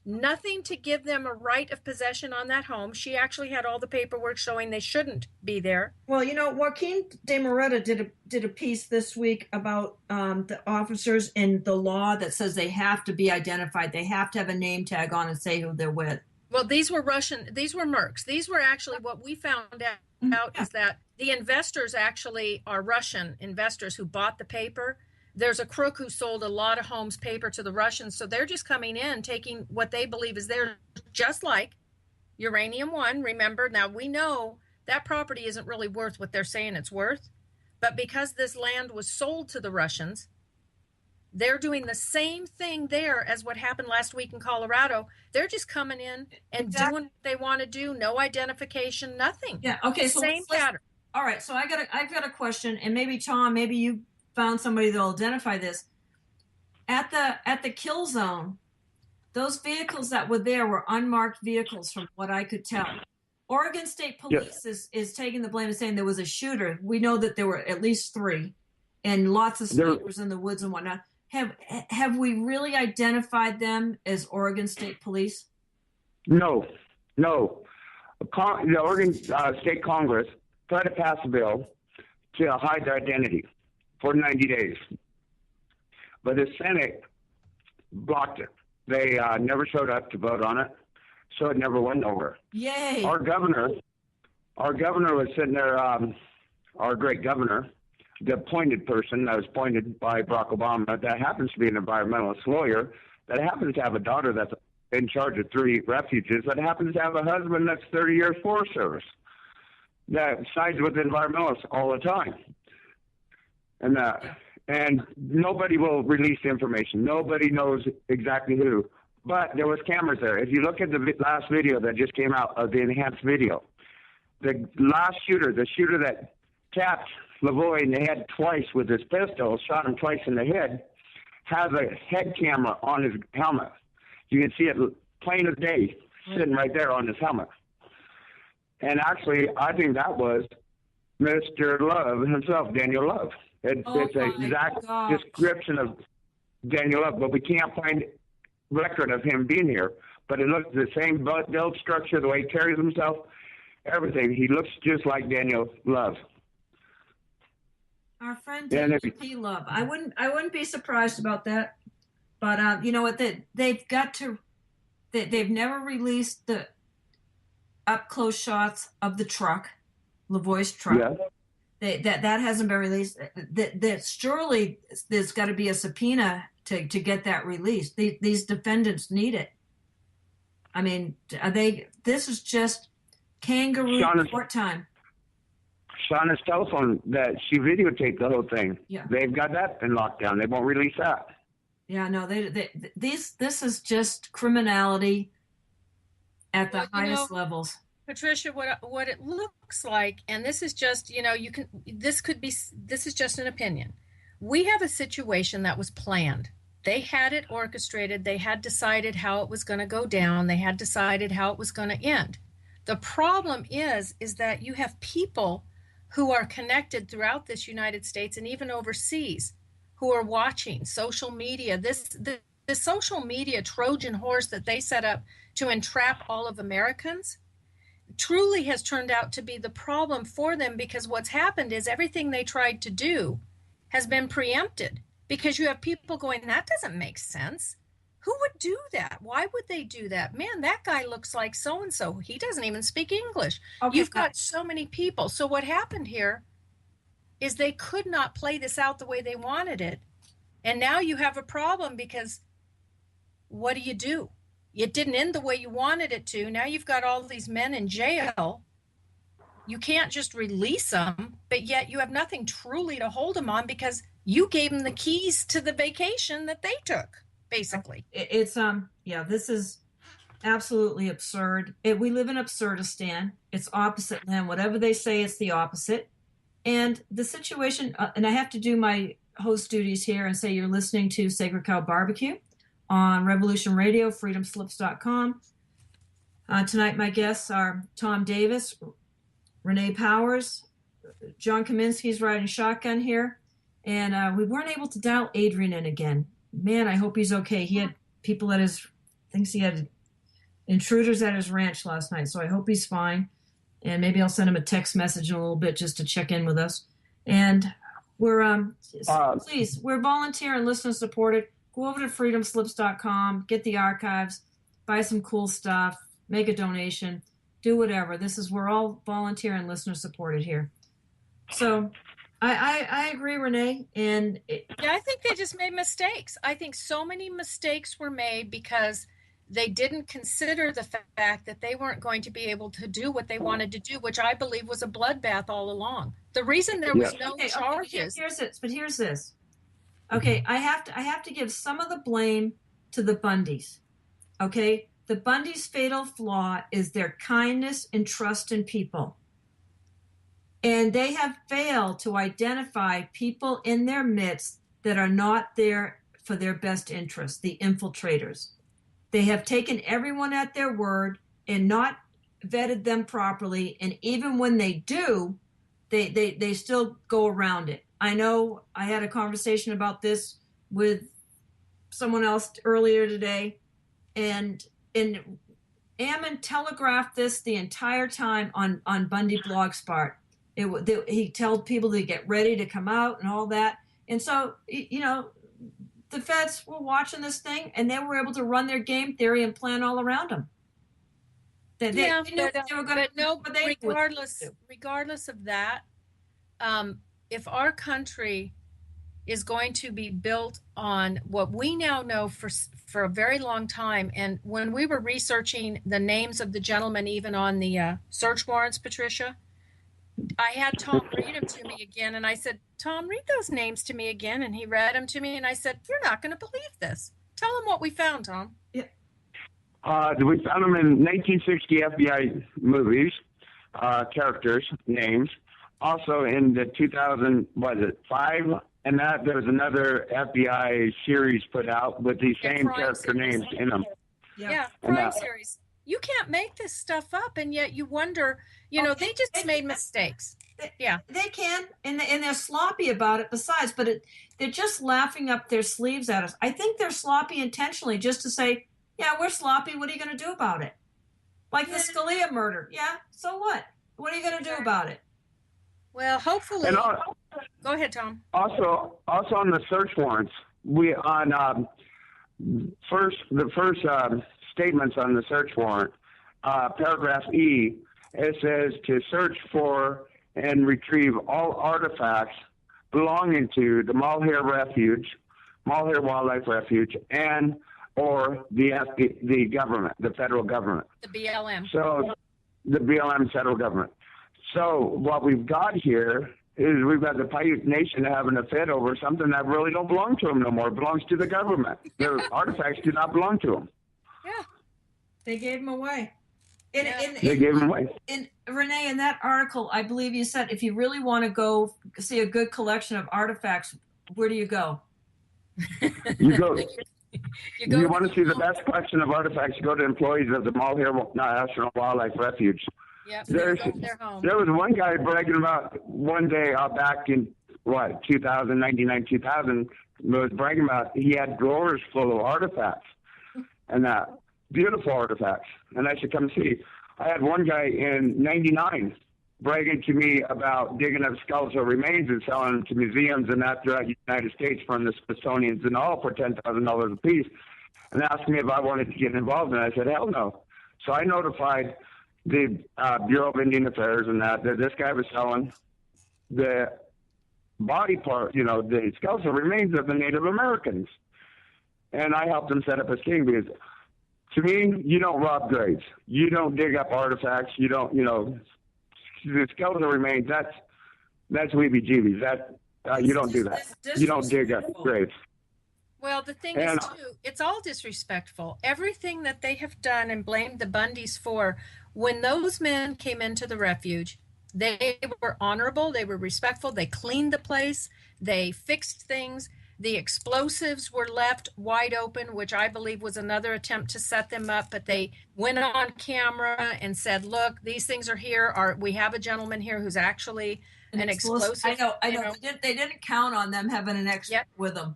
nothing to give them a right of possession on that home. She actually had all the paperwork showing they shouldn't be there. Well, you know, Joaquin de Moreta did a piece this week about the officers in the law that says they have to be identified. They have to have a name tag on and say who they're with. Well, these were mercs. These were actually what we found out is that the investors actually are Russian investors who bought the paper. There's a crook who sold a lot of homes paper to the Russians. So they're just coming in, taking what they believe is theirs, just like Uranium One. Remember, now we know that property isn't really worth what they're saying it's worth. But because this land was sold to the Russians, they're doing the same thing there as what happened last week in Colorado. They're just coming in and doing what they want to do. No identification, nothing. Yeah. Okay. So same pattern. All right. So I've got a question, and maybe Tom, maybe you found somebody that'll identify this. At the kill zone, those vehicles that were there were unmarked vehicles, from what I could tell. Oregon State Police is taking the blame and saying there was a shooter. We know that there were at least 3, and lots of snipers in the woods and whatnot. Have we really identified them as Oregon State Police? No. The Oregon State Congress tried to pass a bill to hide their identity for 90 days. But the Senate blocked it. They never showed up to vote on it, so it never went nowhere. Yay! Our governor was sitting there, our great governor, the appointed person that was appointed by Barack Obama, that happens to be an environmentalist lawyer, that happens to have a daughter that's in charge of 3 refuges, that happens to have a husband that's 30 years Forest Service, that sides with environmentalists all the time. And nobody will release the information. Nobody knows exactly who. But there was cameras there. If you look at the last video that just came out, of the enhanced video, the last shooter, the shooter that tapped Lavoie in the head twice with his pistol, shot him twice in the head, has a head camera on his helmet. You can see it plain as day, sitting right there on his helmet. And actually, I think that was Mr. Love himself, Daniel Love. It's an exact description of Daniel Love, but we can't find record of him being here. But it looks the same build structure, the way he carries himself, everything. He looks just like Daniel Love. Our friend Daniel P. Love. I wouldn't be surprised about that. But you know what? They've never released the up close shots of the truck, Lavoie's truck. Yeah. That hasn't been released. That surely there's got to be a subpoena to get that released. These defendants need it. I mean, this is just kangaroo court time. Shauna's telephone, that she videotaped the whole thing. Yeah. They've got that in lockdown. They won't release that. Yeah, no, this is just criminality at the highest levels. Patricia, what it looks like, and this is just, this is just an opinion. We have a situation that was planned. They had it orchestrated. They had decided how it was going to go down. They had decided how it was going to end. The problem is that you have people who are connected throughout this United States and even overseas who are watching social media. The social media Trojan horse that they set up to entrap all of Americans truly has turned out to be the problem for them, because what's happened is everything they tried to do has been preempted, because you have people going, that doesn't make sense. Who would do that? Why would they do that? Man, that guy looks like so-and-so. He doesn't even speak English. Okay. You've got so many people. So what happened here is they could not play this out the way they wanted it. And now you have a problem because what do? It didn't end the way you wanted it to. Now you've got all these men in jail. You can't just release them, but yet you have nothing truly to hold them on because you gave them the keys to the vacation that they took, basically. It's this is absolutely absurd. We live in Absurdistan. It's opposite land. Whatever they say, it's the opposite. And the situation, and I have to do my host duties here and say you're listening to Sacred Cow Barbecue on Revolution Radio, freedomslips.com. Tonight, my guests are Thom Davis, Rene Powers, John Kaminsky's riding shotgun here. And we weren't able to dial Adrian in again. Man, I hope he's okay. He had people at thinks he had intruders at his ranch last night. So I hope he's fine. And maybe I'll send him a text message in a little bit just to check in with us. And we're, please, we're volunteer and listener supported. Go over to freedomslips.com, get the archives, buy some cool stuff, make a donation, do whatever. We're all volunteer and listener supported here. So I agree, Rene. And I think they just made mistakes. I think so many mistakes were made because they didn't consider the fact that they weren't going to be able to do what they wanted to do, which I believe was a bloodbath all along. The reason there was no charges. Here's this. Okay, I have to give some of the blame to the Bundys. Okay, the Bundys' fatal flaw is their kindness and trust in people. And they have failed to identify people in their midst that are not there for their best interest, the infiltrators. They have taken everyone at their word and not vetted them properly. And even when they do, they still go around it. I know I had a conversation about this with someone else earlier today, and Ammon telegraphed this the entire time on Bundy Blogspot. He told people to get ready to come out and all that. And so, the feds were watching this thing, and they were able to run their game theory and plan all around them. Regardless of that, if our country is going to be built on what we now know for a very long time, and when we were researching the names of the gentlemen, even on the search warrants, Patricia, I had Thom read them to me again, and I said, Thom, read those names to me again, and he read them to me, and I said, you're not going to believe this. Tell them what we found, Thom. Yeah. We found them in 1960 FBI movies, characters, names. Also in the 2005, and that there was another FBI series put out with these same character names in them. Yeah, crime series. You can't make this stuff up, and yet you wonder, they just made mistakes. They can, and they're sloppy about it besides, but they're just laughing up their sleeves at us. I think they're sloppy intentionally just to say, yeah, we're sloppy. What are you going to do about it? Like the Scalia murder. Yeah, so what? What are you going to do about it? Well, hopefully. Go ahead, Thom. Also on the search warrants, the first statements on the search warrant, paragraph E, it says to search for and retrieve all artifacts belonging to the Malheur Wildlife Refuge, and or the government, the federal government. The BLM. So the BLM federal government. So what we've got here is we've got the Paiute Nation having a fit over something that really don't belong to them no more. It belongs to the government. Their artifacts do not belong to them. Yeah. They gave them away. They gave them away. And Rene, in that article, I believe you said, if you really want to go see a good collection of artifacts, where do you go? You want to see the best collection of artifacts, you go to employees of the Malheur National Wildlife Refuge. Yep, there was one guy bragging about one day back in 1999, 2000, was bragging about he had drawers full of artifacts, and beautiful artifacts, and I should come see. I had one guy in 99 bragging to me about digging up skulls or remains and selling them to museums and that throughout the United States from the Smithsonian's and all for $10,000 a piece, and asked me if I wanted to get involved, and I said, hell no. So I notified the Bureau of Indian Affairs and that this guy was selling the body part, the skeletal remains of the Native Americans. And I helped them set up a scheme because, to me, you don't rob graves. You don't dig up artifacts. You don't, the skeletal remains, that's weebie-jeebies. You don't do that. You don't dig up graves. Well, the thing is, too, it's all disrespectful. Everything that they have done and blamed the Bundys for, when those men came into the refuge, they were honorable, they were respectful, they cleaned the place, they fixed things. The explosives were left wide open, which I believe was another attempt to set them up, but they went on camera and said, look, these things are here. We have a gentleman here who's actually an explosive. I know. They didn't count on them having an extra with them.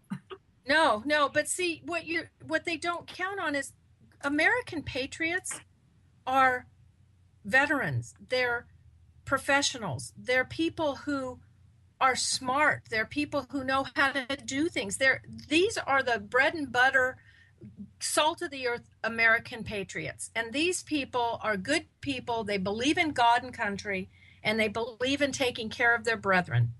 No, but see, what they don't count on is American patriots are veterans. They're professionals. They're people who are smart. They're people who know how to do things. These are the bread and butter, salt of the earth American patriots. And these people are good people. They believe in God and country, and they believe in taking care of their brethren.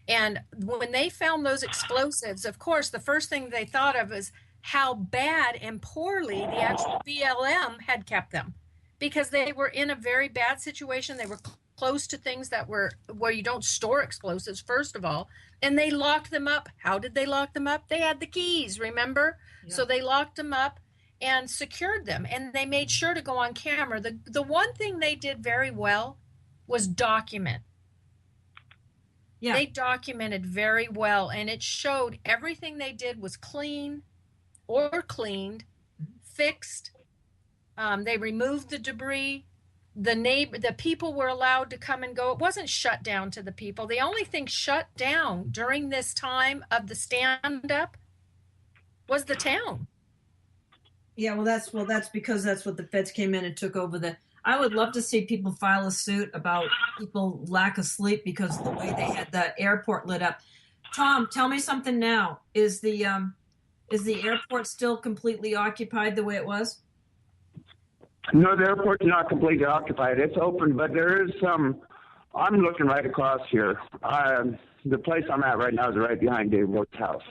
And when they found those explosives, of course, the first thing they thought of is how bad and poorly the actual BLM had kept them, because they were in a very bad situation. They were close to things that were where you don't store explosives, first of all, and they locked them up. How did they lock them up? They had the keys, remember? Yeah. So they locked them up and secured them, and they made sure to go on camera. The one thing they did very well was document. Yeah. They documented very well, and it showed everything they did was clean or cleaned, fixed. They removed the debris. The people were allowed to come and go. It wasn't shut down to the people. The only thing shut down during this time of the stand-up was the town. Yeah, well, that's because that's what the feds came in and took over I would love to see people file a suit about people lack of sleep because of the way they had the airport lit up. Thom, tell me something now. Is the airport still completely occupied the way it was? No, the airport's not completely occupied. It's open, but there is some. I'm looking right across here. The place I'm at right now is right behind Dave Ward's house,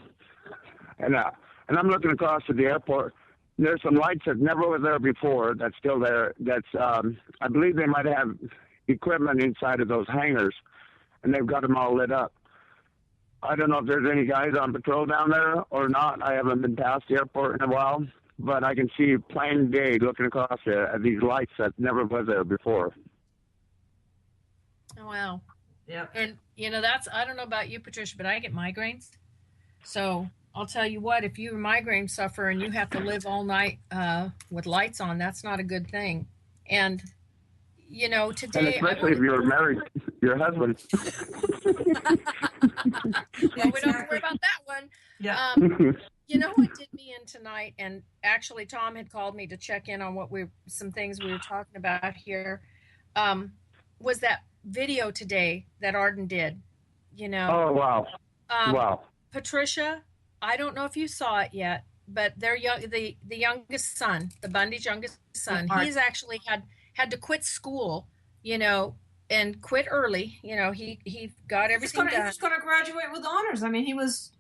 and I'm looking across to the airport. There's some lights that never were there before. That's still there. I believe they might have equipment inside of those hangars, and they've got them all lit up. I don't know if there's any guys on patrol down there or not. I haven't been past the airport in a while. But I can see plain day looking across at these lights that never was there before. Oh, wow. Yeah. And, I don't know about you, Patricia, but I get migraines. So I'll tell you what, if you're a migraine sufferer and you have to live all night with lights on, that's not a good thing. And, today. And especially if you're married, your husband. Well, we don't have to worry about that one. Yeah. What did me in tonight, and actually Thom had called me to check in on some things we were talking about here, was that video today that Arden did, Oh, wow. Wow. Patricia, I don't know if you saw it yet, but the youngest son, the Bundy's youngest son, he's actually had to quit school, and quit early. He got everything done. He's going to graduate with honors. I mean, he was...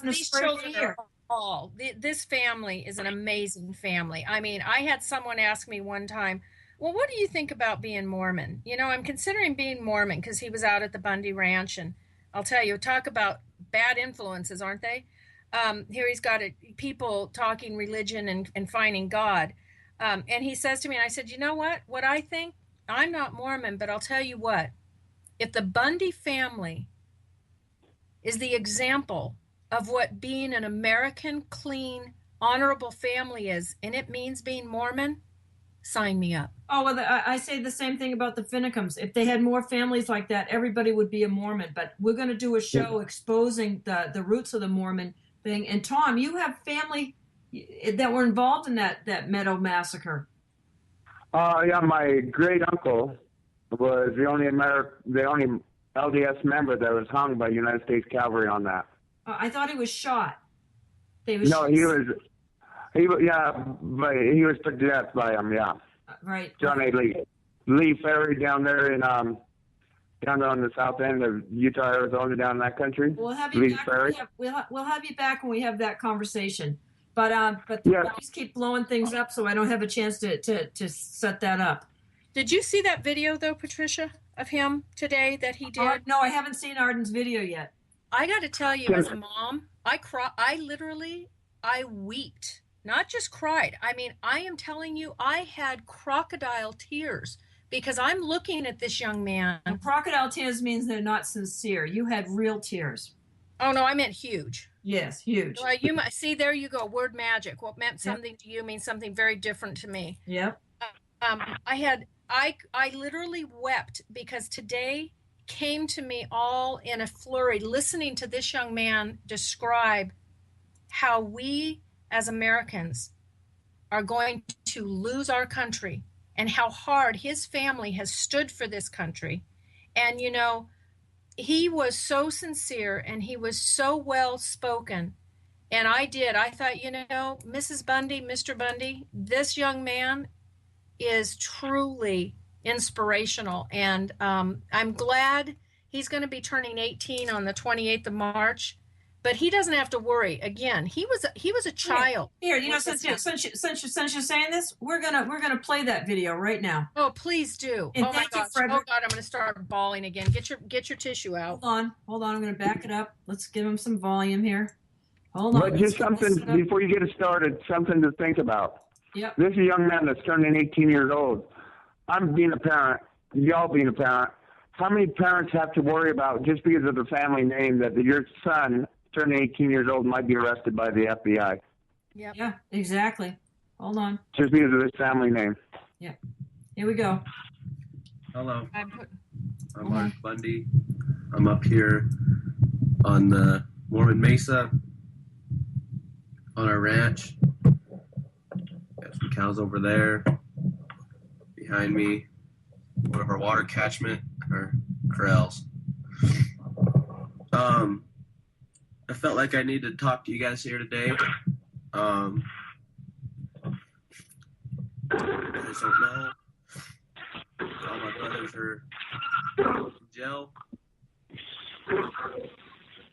these children are all. This family is an amazing family. I mean, I had someone ask me one time, well, what do you think about being Mormon? I'm considering being Mormon because he was out at the Bundy Ranch. And I'll tell you, talk about bad influences, aren't they? Here he's got people talking religion and finding God. And he says to me, and I said, you know what I think? I'm not Mormon, but I'll tell you what, if the Bundy family is the example of what being an American, clean, honorable family is, and it means being Mormon, sign me up. Oh, well, I say the same thing about the Finnecums. If they had more families like that, everybody would be a Mormon. But we're going to do a show exposing the roots of the Mormon thing. And Thom, you have family that were involved in that Meadow massacre. Yeah, my great uncle was the only LDS member that was hung by United States Cavalry on that. I thought he was shot. He was, but he was put to death by him, yeah. Right. John A. Lee Ferry down there in down on the south end of Utah, Arizona, down in that country. We'll have you Lee's back. Ferry. We'll have you back when we have that conversation. But Yeah. please keep blowing things up so I don't have a chance to set that up. Did you see that video though, Patricia, of him today that he did? No, I haven't seen Arden's video yet. I got to tell you, as a mom, I wept, not just cried. I mean, I am telling you, I had crocodile tears because I'm looking at this young man. And crocodile tears means they're not sincere. You had real tears. Oh, no, I meant huge. Yes, huge. Well, you might see, there you go, word magic. What meant something to you means something very different to me. Yep. I literally wept because today came to me all in a flurry, listening to this young man describe how we as Americans are going to lose our country and how hard his family has stood for this country. And, you know, he was so sincere and he was so well spoken. And I thought, you know, Mrs. Bundy, Mr. Bundy, this young man is truly inspirational. And I'm glad he's going to be turning 18 on the 28th of March. But he doesn't have to worry. Again, he was a child. Here, you know, since you're saying this, we're gonna play that video right now. Oh, please do. And oh my gosh. Oh God, I'm gonna start bawling again. Get your tissue out. Hold on. I'm gonna back it up. Let's give him some volume here. Hold on. But just something before you get it started, something to think about. Yep. This is a young man that's turning 18 years old. I'm being a parent. Y'all being a parent. How many parents have to worry about just because of the family name that your son turning 18 years old might be arrested by the FBI? Yep. Yeah, exactly. Hold on. Just because of his family name. Yeah. Here we go. Hello. I'm Mark Bundy. I'm up here on the Mormon Mesa on our ranch. Got some cows over there. Behind me, one of our water catchment, our corrals. I felt like I needed to talk to you guys here today. You guys don't know. All my brothers are in jail.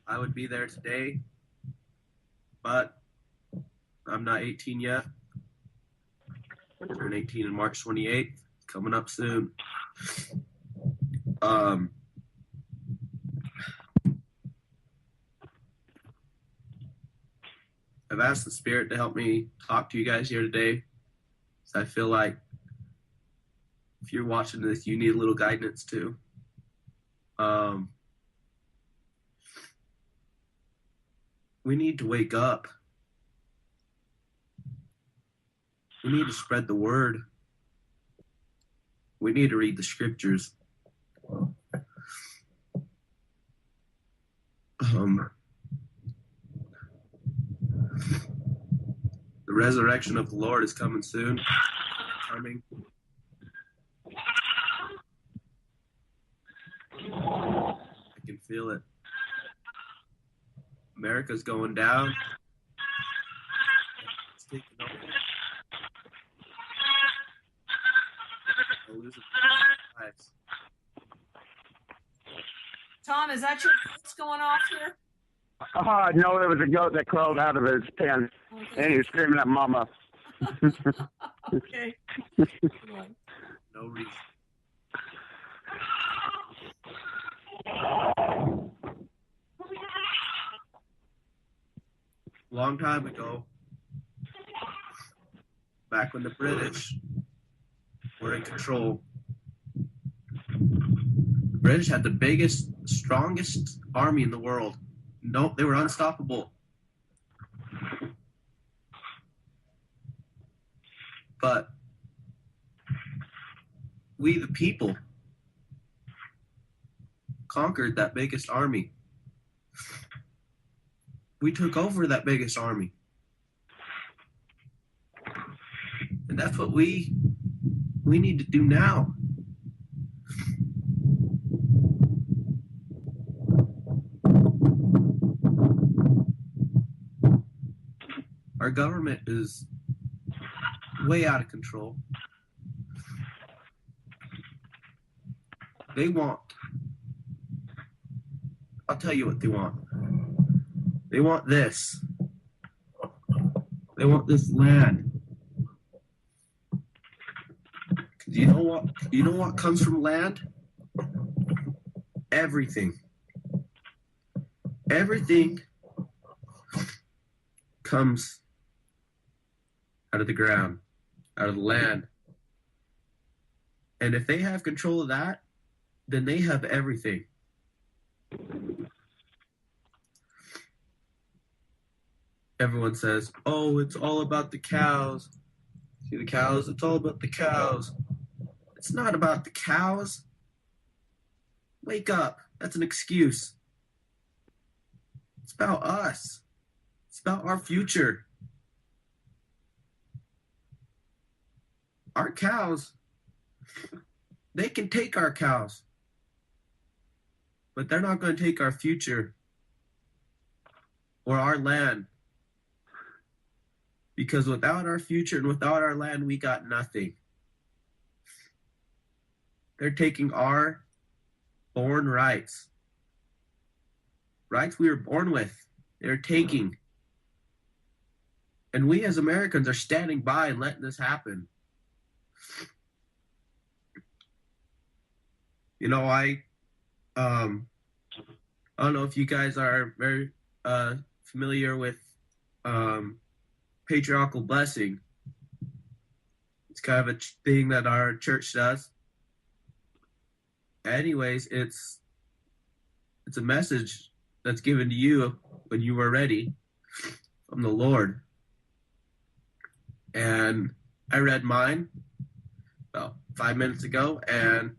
I would be there today, but I'm not 18 yet. I turn 18 on March 28th. Coming up soon. I've asked the Spirit to help me talk to you guys here today. So I feel like if you're watching this, you need a little guidance too. We need to wake up. We need to spread the word. We need to read the scriptures. The resurrection of the Lord is coming soon. Coming. I can feel it. America's going down. It's taking over. We're losing lives. Tom, is that your voice going off here? No, there was a goat that crawled out of his pen, and he was screaming at Mama. Okay. No reason. Long time ago, back when the British were in control, the British had the biggest, strongest army in the world. No, they were unstoppable. But we, the people, conquered that biggest army. We took over that biggest army. And that's what we need to do now. Our government is way out of control. They want I'll tell you what they want. They want this. They want this land. Do you know what? Do you know what comes from land? Everything. Everything comes out of the ground, out of the land. And if they have control of that, then they have everything. Everyone says, oh, it's all about the cows. See the cows? It's all about the cows. It's not about the cows. Wake up. That's an excuse. It's about us. It's about our future. Our cows, they can take our cows, but they're not going to take our future or our land. Because without our future and without our land, we got nothing. They're taking our born rights. Rights we were born with. They're taking. And we as Americans are standing by and letting this happen. You know, I don't know if you guys are very familiar with patriarchal blessing. It's kind of a thing that our church does. Anyways, it's a message that's given to you when you are ready from the Lord. And I read mine about 5 minutes ago, and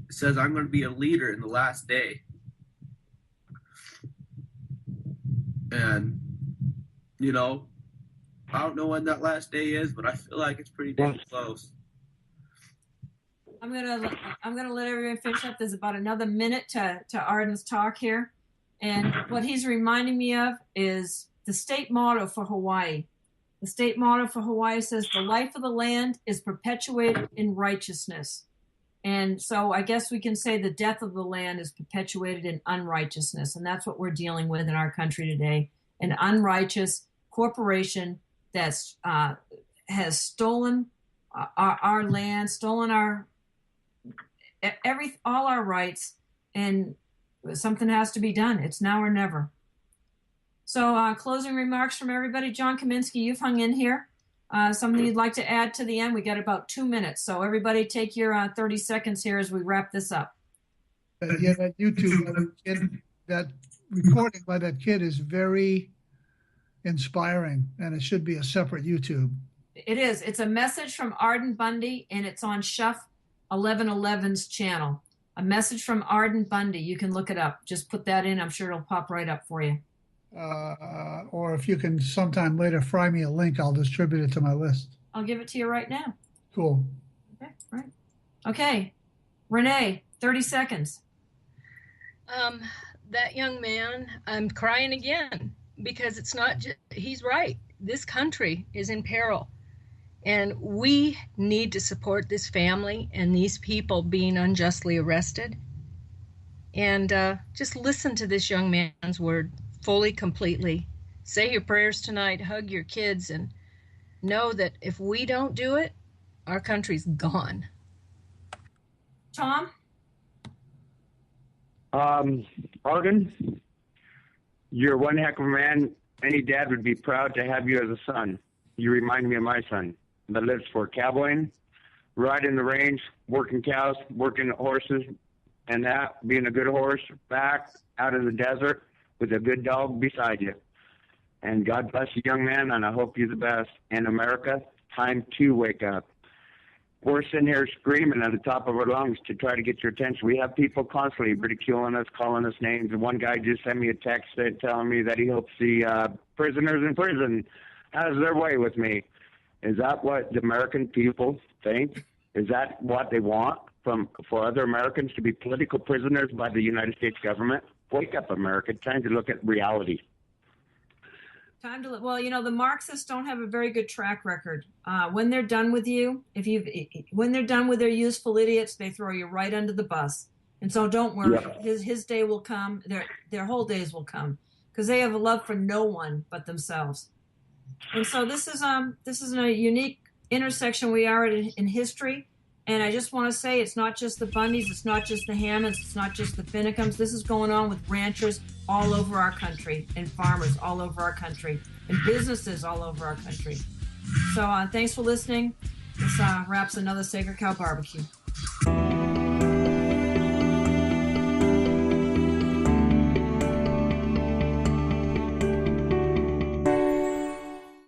it says I'm going to be a leader in the last day. And, you know, I don't know when that last day is, but I feel like it's pretty damn close. I'm gonna let everyone finish up. There's about another minute to Arden's talk here, and what he's reminding me of is the state motto for Hawaii. The state motto for Hawaii says, "The life of the land is perpetuated in righteousness." And so I guess we can say the death of the land is perpetuated in unrighteousness, and that's what we're dealing with in our country today: an unrighteous corporation that's has stolen our land, stolen all our rights, and something has to be done. It's now or never. So closing remarks from everybody. John Kaminsky, you've hung in here. Something you'd like to add to the end? We got about 2 minutes. So everybody take your 30 seconds here as we wrap this up. Yeah, that YouTube, that recording by that kid is very inspiring, and it should be a separate YouTube. It is. It's a message from Arden Bundy, and it's on Chef 1111's channel. A message from Arden Bundy. You can look it up. Just put that in. I'm sure it'll pop right up for you. Or if you can sometime later fry me a link, I'll distribute it to my list. I'll give it to you right now. Cool. Okay, right. Okay, Rene, 30 seconds. That young man, I'm crying again because it's not just, he's right. This country is in peril. And we need to support this family and these people being unjustly arrested. And just listen to this young man's word fully, completely. Say your prayers tonight, hug your kids, and know that if we don't do it, our country's gone. Thom? Arden, you're one heck of a man. Any dad would be proud to have you as a son. You remind me of my son that lives for cowboying, riding the range, working cows, working horses, and that, being a good horse back out in the desert with a good dog beside you. And God bless you, young man, and I hope you're the best. And America, time to wake up. We're sitting here screaming at the top of our lungs to try to get your attention. We have people constantly ridiculing us, calling us names. And one guy just sent me a text telling me that he hopes the prisoners in prison has their way with me. Is that what the American people think? Is that what they want for other Americans to be political prisoners by the United States government? Wake up, America. Time to look at reality. Well, you know, the Marxists don't have a very good track record. When they're done with you, when they're done with their useful idiots, they throw you right under the bus. And so don't worry, Yep. his day will come. Their whole days will come because they have a love for no one but themselves. And so this is a unique intersection we are in history. And I just want to say it's not just the Bundys, it's not just the Hammonds, it's not just the Finnecums. This is going on with ranchers all over our country and farmers all over our country and businesses all over our country. So thanks for listening. This wraps another Sacred Cow Barbecue.